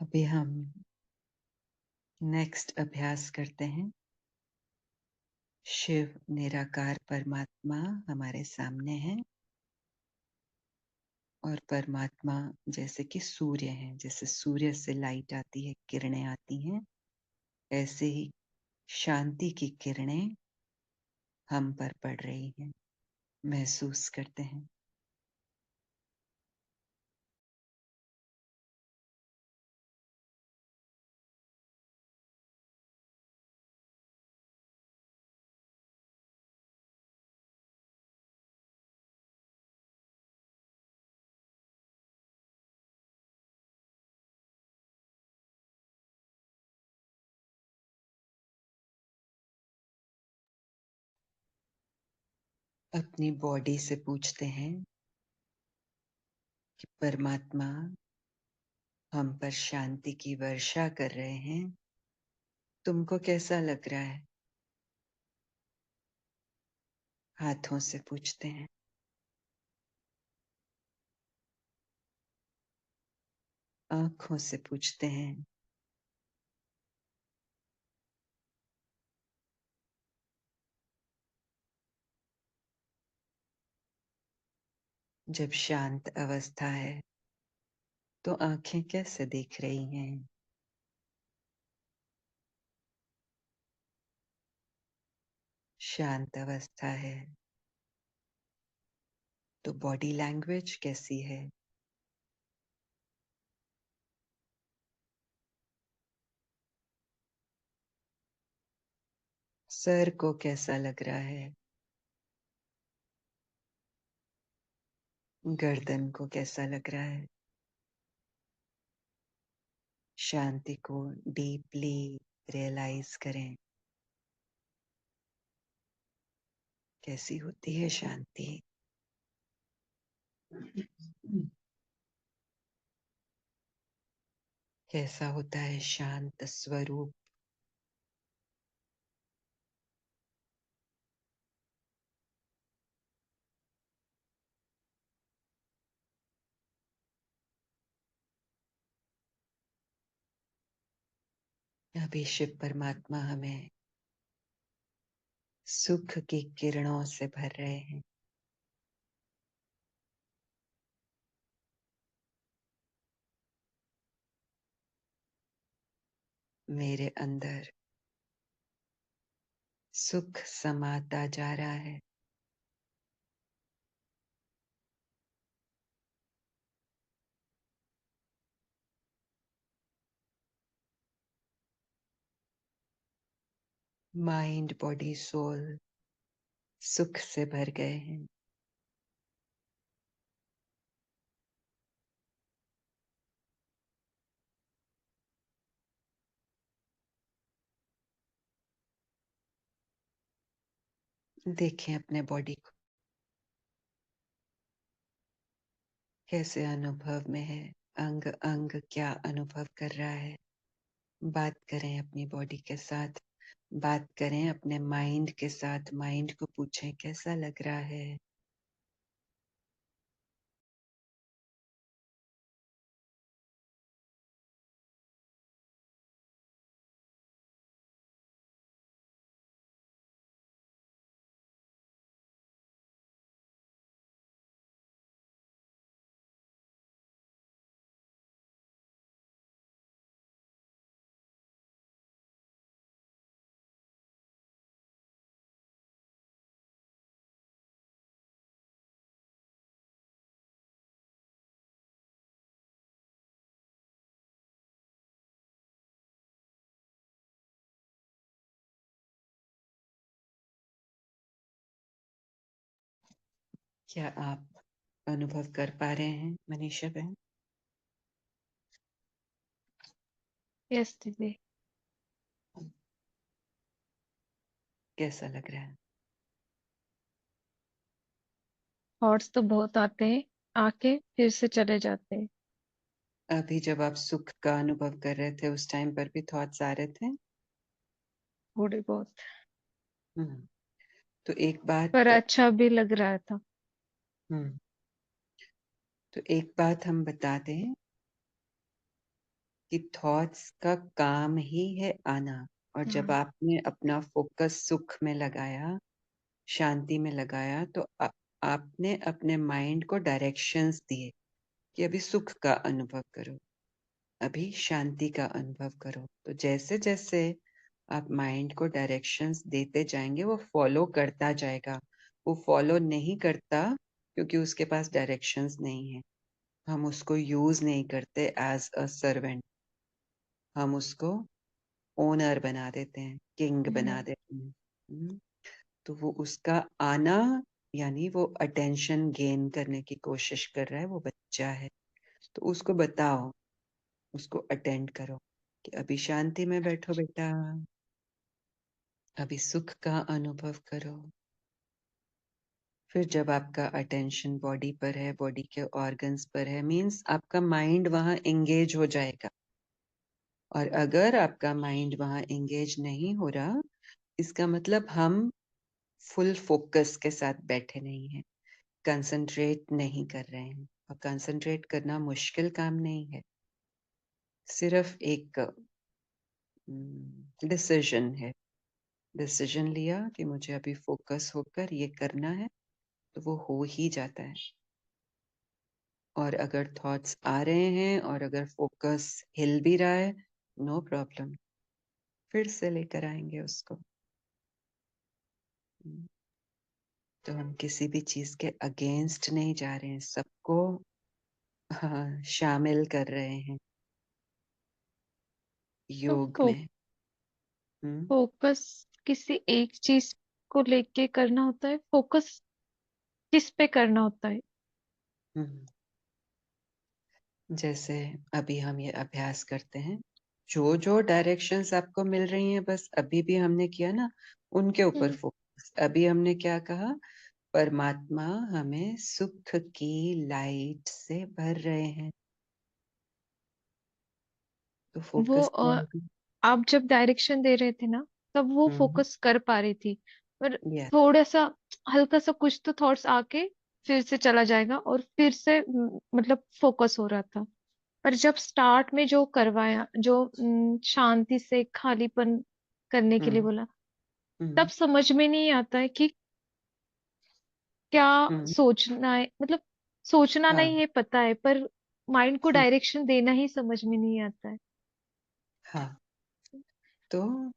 अभी हम नेक्स्ट अभ्यास करते हैं। शिव निराकार परमात्मा हमारे सामने है और परमात्मा जैसे कि सूर्य है, जैसे सूर्य से लाइट आती है, किरणें आती हैं, ऐसे ही शांति की किरणें हम पर पड़ रही हैं, महसूस करते हैं। अपनी बॉडी से पूछते हैं कि परमात्मा हम पर शांति की वर्षा कर रहे हैं, तुमको कैसा लग रहा है? हाथों से पूछते हैं, आंखों से पूछते हैं, जब शांत अवस्था है तो आंखें कैसे देख रही हैं? शांत अवस्था है तो बॉडी लैंग्वेज कैसी है? सर को कैसा लग रहा है? गर्दन को कैसा लग रहा है? शांति को डीपली रियलाइज करें। कैसी होती है शांति? कैसा होता है शांत स्वरूप? अभी शिव परमात्मा हमें सुख की किरणों से भर रहे हैं। मेरे अंदर सुख समाता जा रहा है। माइंड बॉडी सोल सुख से भर गए हैं। देखें अपने बॉडी को कैसे अनुभव में है, अंग अंग क्या अनुभव कर रहा है। बात करें अपनी बॉडी के साथ, बात करें अपने माइंड के साथ, माइंड को पूछें कैसा लग रहा है। क्या आप अनुभव कर पा रहे हैं मनीषा बहन? यस दीदी। कैसा लग रहा है? थॉट्स तो बहुत आते हैं, आके फिर से चले जाते हैं। अभी जब आप सुख का अनुभव कर रहे थे उस टाइम पर भी थॉट्स आ रहे थे? थोड़ी बहुत। हम्म, तो एक पर बात अच्छा भी लग रहा था। हम्म तो एक बात हम बता दें कि थॉट्स का काम ही है आना, और जब आपने अपना फोकस सुख में लगाया, शांति में लगाया, तो आपने अपने माइंड को डायरेक्शंस दिए कि अभी सुख का अनुभव करो, अभी शांति का अनुभव करो। तो जैसे जैसे आप माइंड को डायरेक्शंस देते जाएंगे, वो फॉलो करता जाएगा। वो फॉलो नहीं करता क्योंकि उसके पास डायरेक्शंस नहीं है। हम उसको यूज नहीं करते एज अ सर्वेंट, हम उसको ओनर बना देते हैं, किंग बना देते हैं। तो वो उसका आना, यानी वो अटेंशन गेन करने की कोशिश कर रहा है, वो बच्चा है। तो उसको बताओ, उसको अटेंड करो कि अभी शांति में बैठो बेटा, अभी सुख का अनुभव करो। फिर जब आपका अटेंशन बॉडी पर है, बॉडी के ऑर्गन्स पर है, मीन्स आपका माइंड वहां एंगेज हो जाएगा। और अगर आपका माइंड वहां एंगेज नहीं हो रहा, इसका मतलब हम फुल फोकस के साथ बैठे नहीं हैं, कंसंट्रेट नहीं कर रहे हैं। और कंसंट्रेट करना मुश्किल काम नहीं है, सिर्फ एक डिसीजन है। डिसीजन लिया कि मुझे अभी फोकस होकर ये करना है, तो वो हो ही जाता है। और अगर थॉट्स आ रहे हैं और अगर फोकस हिल भी रहा है, नो प्रॉब्लम, फिर से लेकर आएंगे उसको। तो हम किसी भी चीज के अगेंस्ट नहीं जा रहे हैं, सबको शामिल कर रहे हैं योग तो में। हम्म फोकस किसी एक चीज को लेके करना होता है, फोकस किस पे करना होता है? हम्म। जैसे अभी हम ये अभ्यास करते हैं, जो जो डायरेक्शंस आपको मिल रही हैं, बस अभी भी हमने किया ना, उनके ऊपर हम्म, फोकस। अभी हमने क्या कहा, परमात्मा हमें सुख की लाइट से भर रहे हैं, तो वो फोकस क्या है? आप जब डायरेक्शन दे रहे थे ना, तब वो हम्म। फोकस कर पा रही थी। पर या थोड़ा सा हल्का सा कुछ तो थॉट्स आके फिर से चला जाएगा और फिर से मतलब फोकस हो रहा था। पर जब स्टार्ट में जो करवाया, जो शांति से खालीपन करने के लिए हम्म बोला, तब हम्म समझ में नहीं आता है कि क्या हम्म सोचना है। मतलब सोचना नहीं हाँ है पता है, पर माइंड को हम्म, डायरेक्शन देना ही समझ में नहीं आता है। हाँ। तो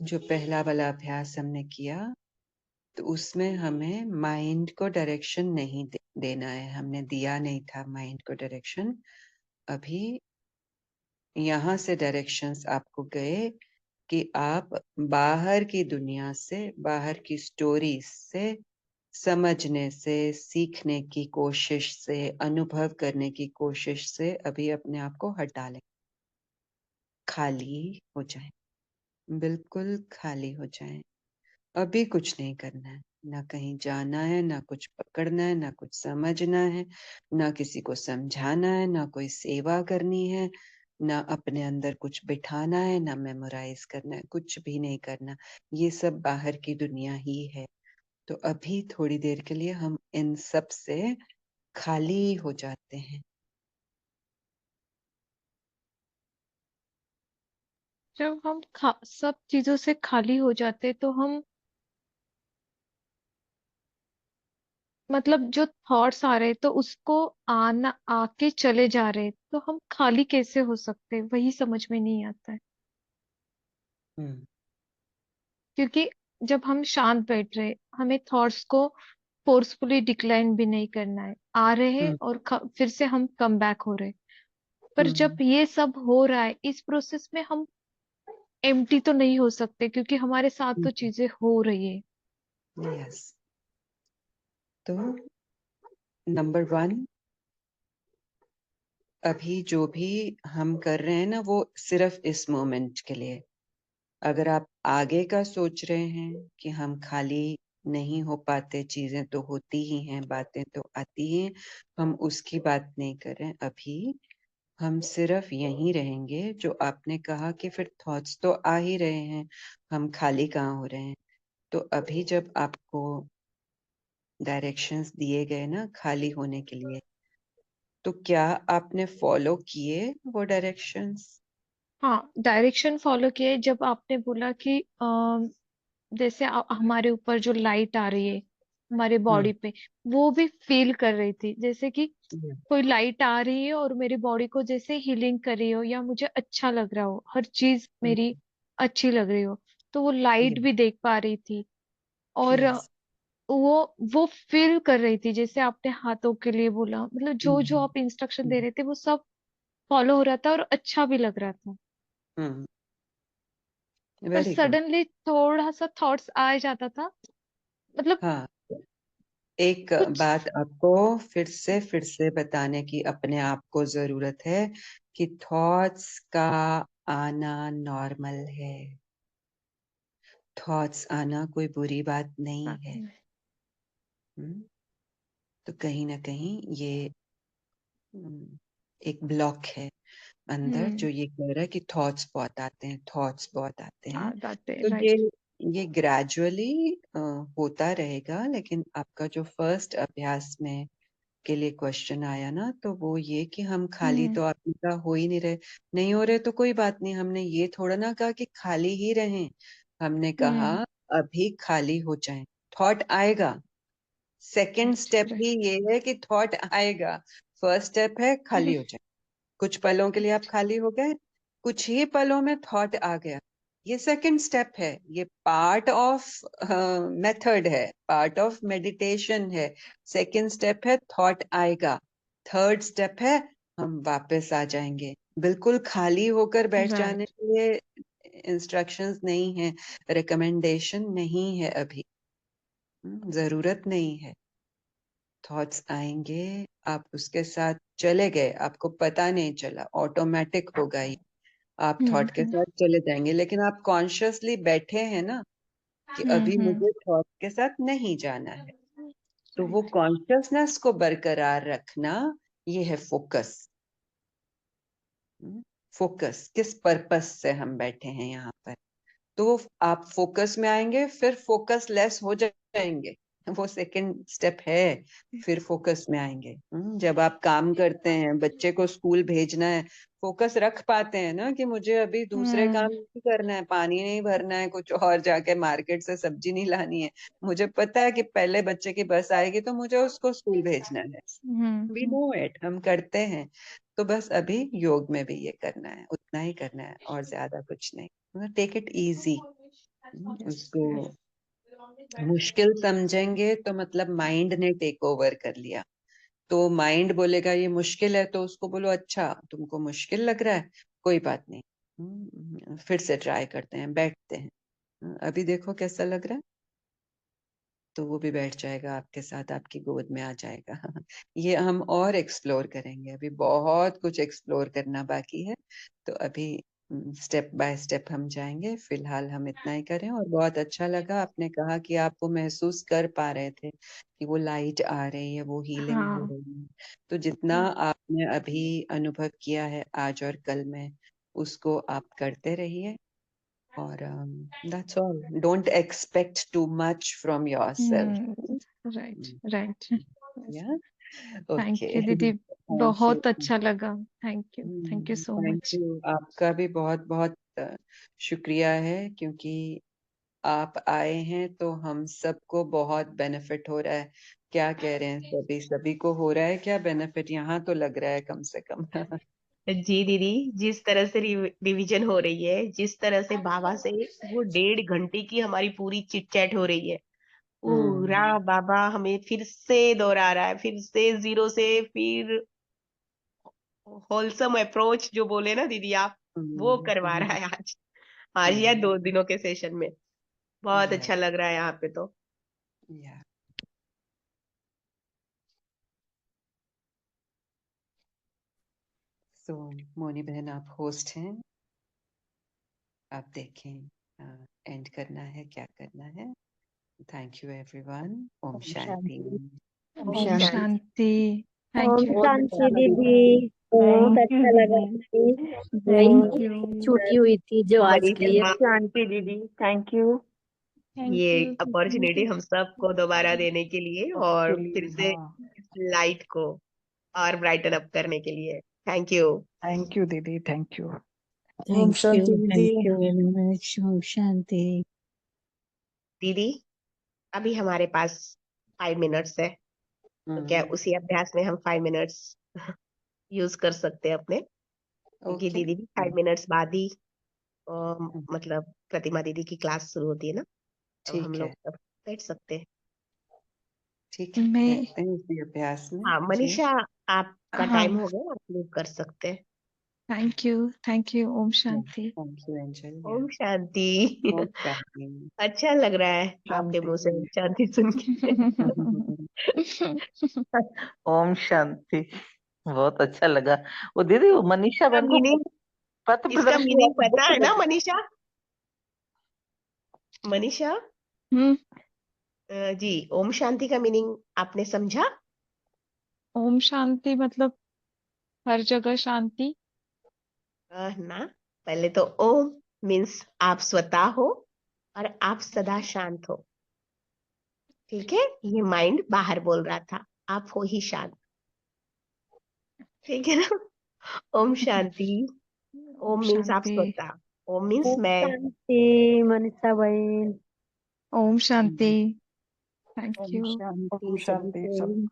जो पहला वाला अभ्यास हमने किया, तो उसमें हमें माइंड को डायरेक्शन नहीं देना है, हमने दिया नहीं था माइंड को डायरेक्शन। अभी यहाँ से डायरेक्शंस आपको गए कि आप बाहर की दुनिया से, बाहर की स्टोरीज से, समझने से, सीखने की कोशिश से, अनुभव करने की कोशिश से अभी अपने आप को हटा लें, खाली हो जाए, बिल्कुल खाली हो जाए। अभी कुछ नहीं करना है, ना कहीं जाना है, ना कुछ पकड़ना है, ना कुछ समझना है, ना किसी को समझाना है, ना कोई सेवा करनी है, ना अपने अंदर कुछ बिठाना है, ना मेमोराइज करना है, कुछ भी नहीं करना। ये सब बाहर की दुनिया ही है। तो अभी थोड़ी देर के लिए हम इन सब से खाली हो जाते हैं। जब हम सब चीजों से खाली हो जाते तो हम, मतलब जो थॉट्स आ रहे तो उसको आना आके चले जा रहे, तो हम खाली कैसे हो सकते, वही समझ में नहीं आता है। हम्म क्योंकि जब हम शांत बैठ रहे, हमें थॉट्स को फोर्सफुली डिक्लाइन भी नहीं करना है, आ रहे हैं हम्म और फिर से हम कम बैक हो रहे। पर जब हम्म ये सब हो रहा है, इस प्रोसेस में हम एम्प्टी तो नहीं हो सकते, क्योंकि हमारे साथ तो चीजें हो रही है। यस। तो नंबर वन, अभी जो भी हम कर रहे हैं ना, वो सिर्फ इस मोमेंट के लिए। अगर आप आगे का सोच रहे हैं कि हम खाली नहीं हो पाते, चीजें तो होती ही हैं, बातें तो आती हैं, हम उसकी बात नहीं कर रहे हैं। अभी हम सिर्फ यहीं रहेंगे। जो आपने कहा कि फिर थॉट्स तो आ ही रहे हैं, हम खाली कहाँ हो रहे हैं। तो अभी जब आपको डायरेक्शंस दिए गए ना खाली होने के लिए, तो क्या आपने फॉलो किए वो डायरेक्शंस? हाँ, डायरेक्शन फॉलो किए। जब आपने बोला कि जैसे हमारे ऊपर जो लाइट आ रही है हमारे हम्म। बॉडी पे, वो भी फील कर रही थी, जैसे कि Yeah. कोई लाइट आ रही है और मेरी बॉडी को जैसे हीलिंग कर रही हो, या मुझे अच्छा लग रहा हो, हर चीज मेरी अच्छी लग रही हो। तो वो लाइट Yeah. भी देख पा रही थी। और Yes. वो फील कर रही थी, जैसे आपने हाथों के लिए बोला, मतलब जो जो हम्म। आप इंस्ट्रक्शन दे रहे थे वो सब फॉलो हो रहा था और अच्छा भी लग रहा था। हम्म। पर वेरी गुड। सडनली थोड़ा सा थॉट्स आ जाता था, मतलब हाँ, एक कुछ। बात आपको फिर से बताने की अपने आप को जरूरत है कि थॉट्स का आना नॉर्मल है। थॉट्स आना कोई बुरी बात नहीं है। हम्म, तो कहीं ना कहीं ये एक ब्लॉक है अंदर हम्म। जो ये कह रहा है कि थॉट्स बहुत आते हैं, थॉट्स बहुत आते हैं। तो राइट। ये ग्रेजुअली होता रहेगा, लेकिन आपका जो फर्स्ट अभ्यास में के लिए क्वेश्चन आया ना, तो वो ये कि हम खाली हम्म। तो आपने कहा हो ही नहीं रहे। नहीं हो रहे तो कोई बात नहीं, हमने ये थोड़ा ना कहा कि खाली ही रहें। हमने कहा हम्म। अभी खाली हो जाएं। थॉट आएगा, सेकंड राइट। Step right. ही ये है कि थॉट आएगा। फर्स्ट स्टेप है खाली हो जाए। कुछ पलों के लिए आप खाली हो गए, कुछ ही पलों में थॉट आ गया, ये सेकंड स्टेप है। ये पार्ट ऑफ मेथड है, पार्ट ऑफ मेडिटेशन है। सेकंड स्टेप है थॉट आएगा। थर्ड स्टेप है हम वापस आ जाएंगे। बिल्कुल खाली होकर बैठ जाने राइट। के लिए इंस्ट्रक्शंस नहीं है, रिकमेंडेशन नहीं है अभी। जरूरत नहीं है। थॉट्स आएंगे, आप उसके साथ चले गए, आपको पता नहीं चला, ऑटोमेटिक होगा ये। आप थॉट के हम्म। साथ चले जाएंगे, लेकिन आप कॉन्शियसली बैठे हैं ना कि अभी हम्म। मुझे थॉट के साथ नहीं जाना है। तो वो राइट। कॉन्शियसनेस को बरकरार रखना, ये है फोकस। फोकस किस पर्पस से हम बैठे हैं यहाँ पर। तो आप फोकस में आएंगे, फिर फोकस लेस हो जाएंगे। वो सेकंड स्टेप है। फिर फोकस में आएंगे। जब आप काम करते हैं, बच्चे को स्कूल भेजना है, फोकस रख पाते हैं ना कि मुझे अभी दूसरे काम हम्म। नहीं करना है, पानी नहीं भरना है, कुछ और जाके मार्केट से सब्जी नहीं लानी है। मुझे पता है कि पहले बच्चे की बस आएगी तो मुझे उसको स्कूल भेजना है। We hmm. नो इट, हम करते हैं। तो बस अभी योग में भी ये करना है, उतना ही करना है और ज्यादा कुछ नहीं। Take it easy. यस। उसको यस। मुश्किल समझेंगे तो मतलब माइंड ने टेक ओवर कर लिया। तो माइंड बोलेगा ये मुश्किल है, तो उसको बोलो अच्छा तुमको मुश्किल लग रहा है, कोई बात नहीं। फिर से ट्राई करते हैं, बैठते हैं। अभी देखो कैसा लग रहा है। तो वो भी बैठ जाएगा आपके साथ, आपकी गोद में आ जाएगा। ये हम और एक्सप्लोर करेंगे, अभी बहुत कुछ एक्सप्लोर करना बाकी है। तो अभी स्टेप बाय स्टेप हम जाएंगे, फिलहाल हम इतना ही करें। और बहुत अच्छा लगा आपने कहा कि आप वो महसूस कर पा रहे थे कि वो लाइट आ रही है, वो हीलिंग हो हाँ। रही है। तो जितना आपने अभी अनुभव किया है आज और कल में, उसको आप करते रहिए। और that's all. Don't expect too much from yourself. Right. Right. Yeah. Thank Okay. You दीदी, Thank you. बहुत अच्छा लगा। Thank you so Thank much. you. आपका भी बहुत बहुत शुक्रिया है, क्योंकि आप आए हैं तो हम सबको बहुत बेनिफिट हो रहा है। क्या कह रहे हैं, सभी सभी को हो रहा है क्या बेनिफिट? यहाँ तो लग रहा है कम से कम। जी दीदी, जिस तरह से रिवीजन हो रही है, जिस तरह से बाबा से वो 1.5 घंटे की हमारी पूरी चिट चैट हो रही है, पूरा हम्म। बाबा हमें फिर से दोहरा रहा है, फिर से जीरो से, फिर होलसम अप्रोच जो बोले ना दीदी आप, वो करवा रहा है आज। आज या 2 दिनों के सेशन में। बहुत या अच्छा लग रहा है यहाँ पे तो। या सो मोनी बहन, आप होस्ट हैं, आप देखें एंड करना है क्या करना है। Thank you everyone. ओम ओम शांति। शांति। ओम ओम शांति। शांति। थैंक ओम यू। बहुत शांति अच्छा लगा। दीदी, बहुत थैंक यू अच्छा लगा दीदी। दीदी। थैंक वही यू। छूटी हुई थी जो आज बड़ी के लिए। शांति दीदी, थैंक यू। थैंक ये यू। अपॉर्चुनिटी हम सबको दोबारा देने के लिए, सबके और फिर लिए से हाँ। इस लाइट को और ब्राइटन अप करने के लिए। Thank you. थैंक यू दीदी, थैंक यू। ओम शांति थैंक दीदी। You very much. ओम शांति। दीदी अभी हमारे पास 5 मिनट्स है, तो क्या उसी अभ्यास में हम 5 मिनट्स यूज कर सकते हैं अपने, क्योंकि ओके, दीदी भी 5 मिनट्स बाद ही मतलब प्रतिमा दीदी की क्लास शुरू होती है ना, अब हम ठीक लोग है, सब बैठ सकते हैं। ठीक है, मैं बैठते हैं उसी अभ्यास में हाँ जी। मनीषा, आपका हाँ, टाइम हो गया, आप लोग कर सकते हैं। Thank you. ओम शांति। Thank you angel. ओम शांति। ओम शांति। अच्छा लग रहा है आपके मुंह से ओम शांति सुन के। ओम शांति। बहुत अच्छा लगा। वो दीदी, वो मनीषा इसका बहन को मीनिंग पथ इसका प्रदर्शनी मीनिंग वाली पता बुक है ना लगी। मनीषा? मनीषा हम्म, जी, ओम शांति का मीनिंग आपने समझा? ओम शांति मतलब हर जगह शांति। ना, पहले तो ओम मीन्स आप स्वतः हो और आप सदा शांत हो। ठीक है, ये माइंड बाहर बोल रहा था, आप हो ही शांत। ठीक है ना? ओम शांति। ओम ओम मीन्स आप शांति। स्वतः, ओम मीन्स ओम मैं। शांति मनीषा बहन। ओम शांति। थैंक ओम यू। शांति ओम शांति सब। शांति।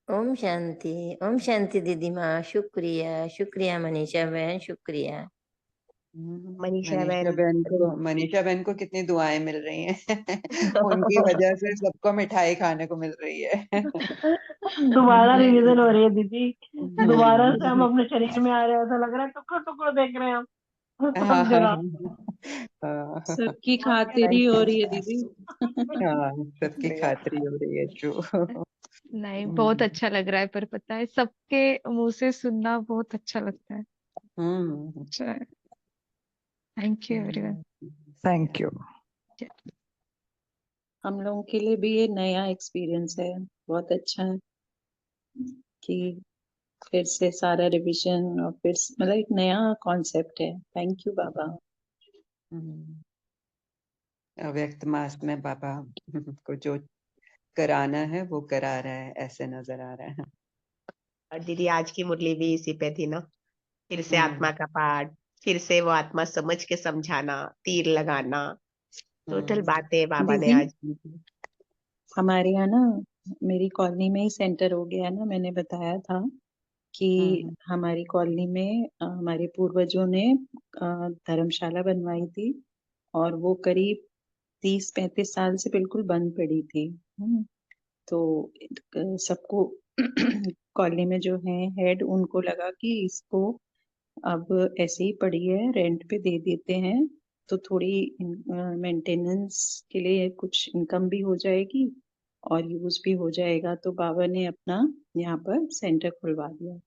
ओम शांति। ओम शांति दीदी माँ, शुक्रिया शुक्रिया मनीषा बहन, शुक्रिया। मनीषा बहन मनीषा बहन को कितनी दुआएं मिल रही हैं उनकी वजह से सबको मिठाई खाने को मिल रही है। दोबारा रिवीजन हो रही है दीदी। दोबारा से हम अपने शरीर में आ रहे हैं, ऐसा लग रहा है टुकड़े टुकड़े देख रहे हैं हम हाँ, सब जगह। सबकी खातिरी हो रही है दीदी। हाँ, सबकी क्लियर। खातरी हो रही है, ट्रू। नहीं, बहुत अच्छा लग रहा है, पर पता है सबके मुंह से सुनना बहुत अच्छा लगता है। हम्म। Thank you everyone. Thank you. हम लोगों के लिए भी ये नया एक्सपीरियंस है। बहुत अच्छा है कि फिर से सारा रिवीजन और फिर मतलब एक नया कॉन्सेप्ट है। थैंक यू बाबा। अव्यक्त मास में बाबा को जो कराना है वो करा रहा है, ऐसे नजर आ रहा है। और दीदी आज की मुरली भी इसी पे थी ना, फिर से हम्म, आत्मा का पाठ, फिर से वो आत्मा समझ के समझाना, तीर लगाना, टोटल बातें बाबा ने दीदी, आज की थी। हमारे यहाँ ना, मेरी कॉलोनी में ही सेंटर हो गया ना। मैंने बताया था कि हमारी कॉलोनी में हमारे पूर्वजों ने धर्मशाला बनवाई थी, और वो करीब 30-35 साल से बिल्कुल बंद पड़ी थी। तो सबको कॉलोनी में जो है हेड, उनको लगा कि इसको अब ऐसे ही पड़ी है, रेंट पे दे देते हैं, तो थोड़ी मेंटेनेंस के लिए कुछ इनकम भी हो जाएगी और यूज भी हो जाएगा। तो बाबा ने अपना यहाँ पर सेंटर खुलवा दिया।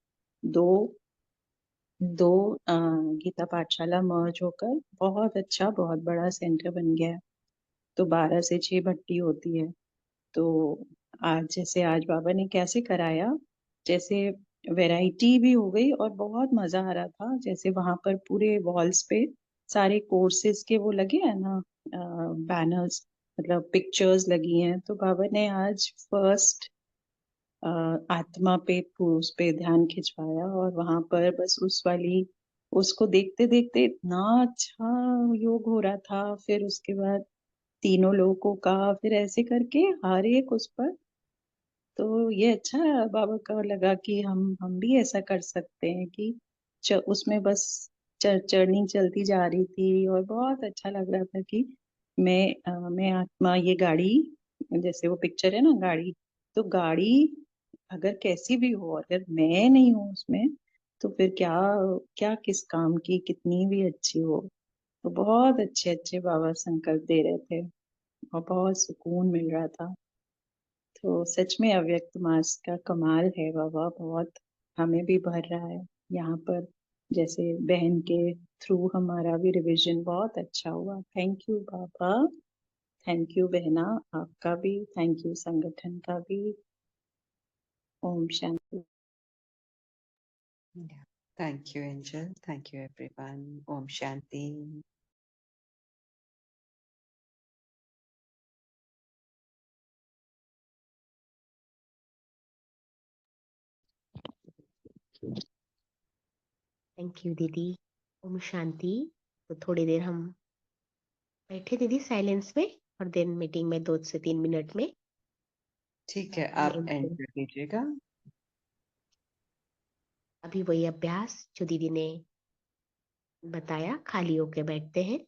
दो दो गीता पाठशाला मर्ज होकर बहुत अच्छा, बहुत बड़ा सेंटर बन गया है। तो 12 से 6 भट्टी होती है। तो आज बाबा ने कैसे कराया, जैसे वैरायटी भी हो गई और बहुत मजा आ रहा था। जैसे वहां पर पूरे वॉल्स पे सारे कोर्सेज के वो लगे हैं ना, बैनर्स, मतलब पिक्चर्स लगी हैं। तो बाबा ने आज फर्स्ट आत्मा पे, उस पे ध्यान खिंचवाया, और वहां पर बस उस वाली, उसको देखते देखते इतना अच्छा योग हो रहा था। फिर उसके बाद तीनों लोगों का, फिर ऐसे करके हर एक उस पर। तो ये अच्छा बाबा का लगा कि हम भी ऐसा कर सकते हैं कि उसमें बस चर्निंग चलती जा रही थी, और बहुत अच्छा लग रहा था कि मैं आत्मा, ये गाड़ी, जैसे वो पिक्चर है ना गाड़ी, तो गाड़ी अगर कैसी भी हो, अगर मैं नहीं हूँ उसमें, तो फिर क्या, क्या किस काम की, कितनी भी अच्छी हो। तो बहुत अच्छे अच्छे बाबा संकल्प दे रहे थे और बहुत सुकून मिल रहा था। तो सच में अव्यक्त मास का कमाल है बाबा, बहुत हमें भी भर रहा है यहाँ पर। जैसे बहन के थ्रू हमारा भी रिवीजन बहुत अच्छा हुआ। थैंक यू बाबा। थैंक यू बहना, आपका भी थैंक यू, संगठन का भी। ओम शांति। Thank you angel, thank you everyone. ओम शांति। थैंक यू दीदी। ओम शांति। तो थोड़ी देर हम बैठे दीदी साइलेंस में, और देन मीटिंग में 2 से 3 मिनट में ठीक है, हम आप एंड कर दीजिएगा। अभी वही अभ्यास जो दीदी ने बताया, खाली होके बैठते हैं।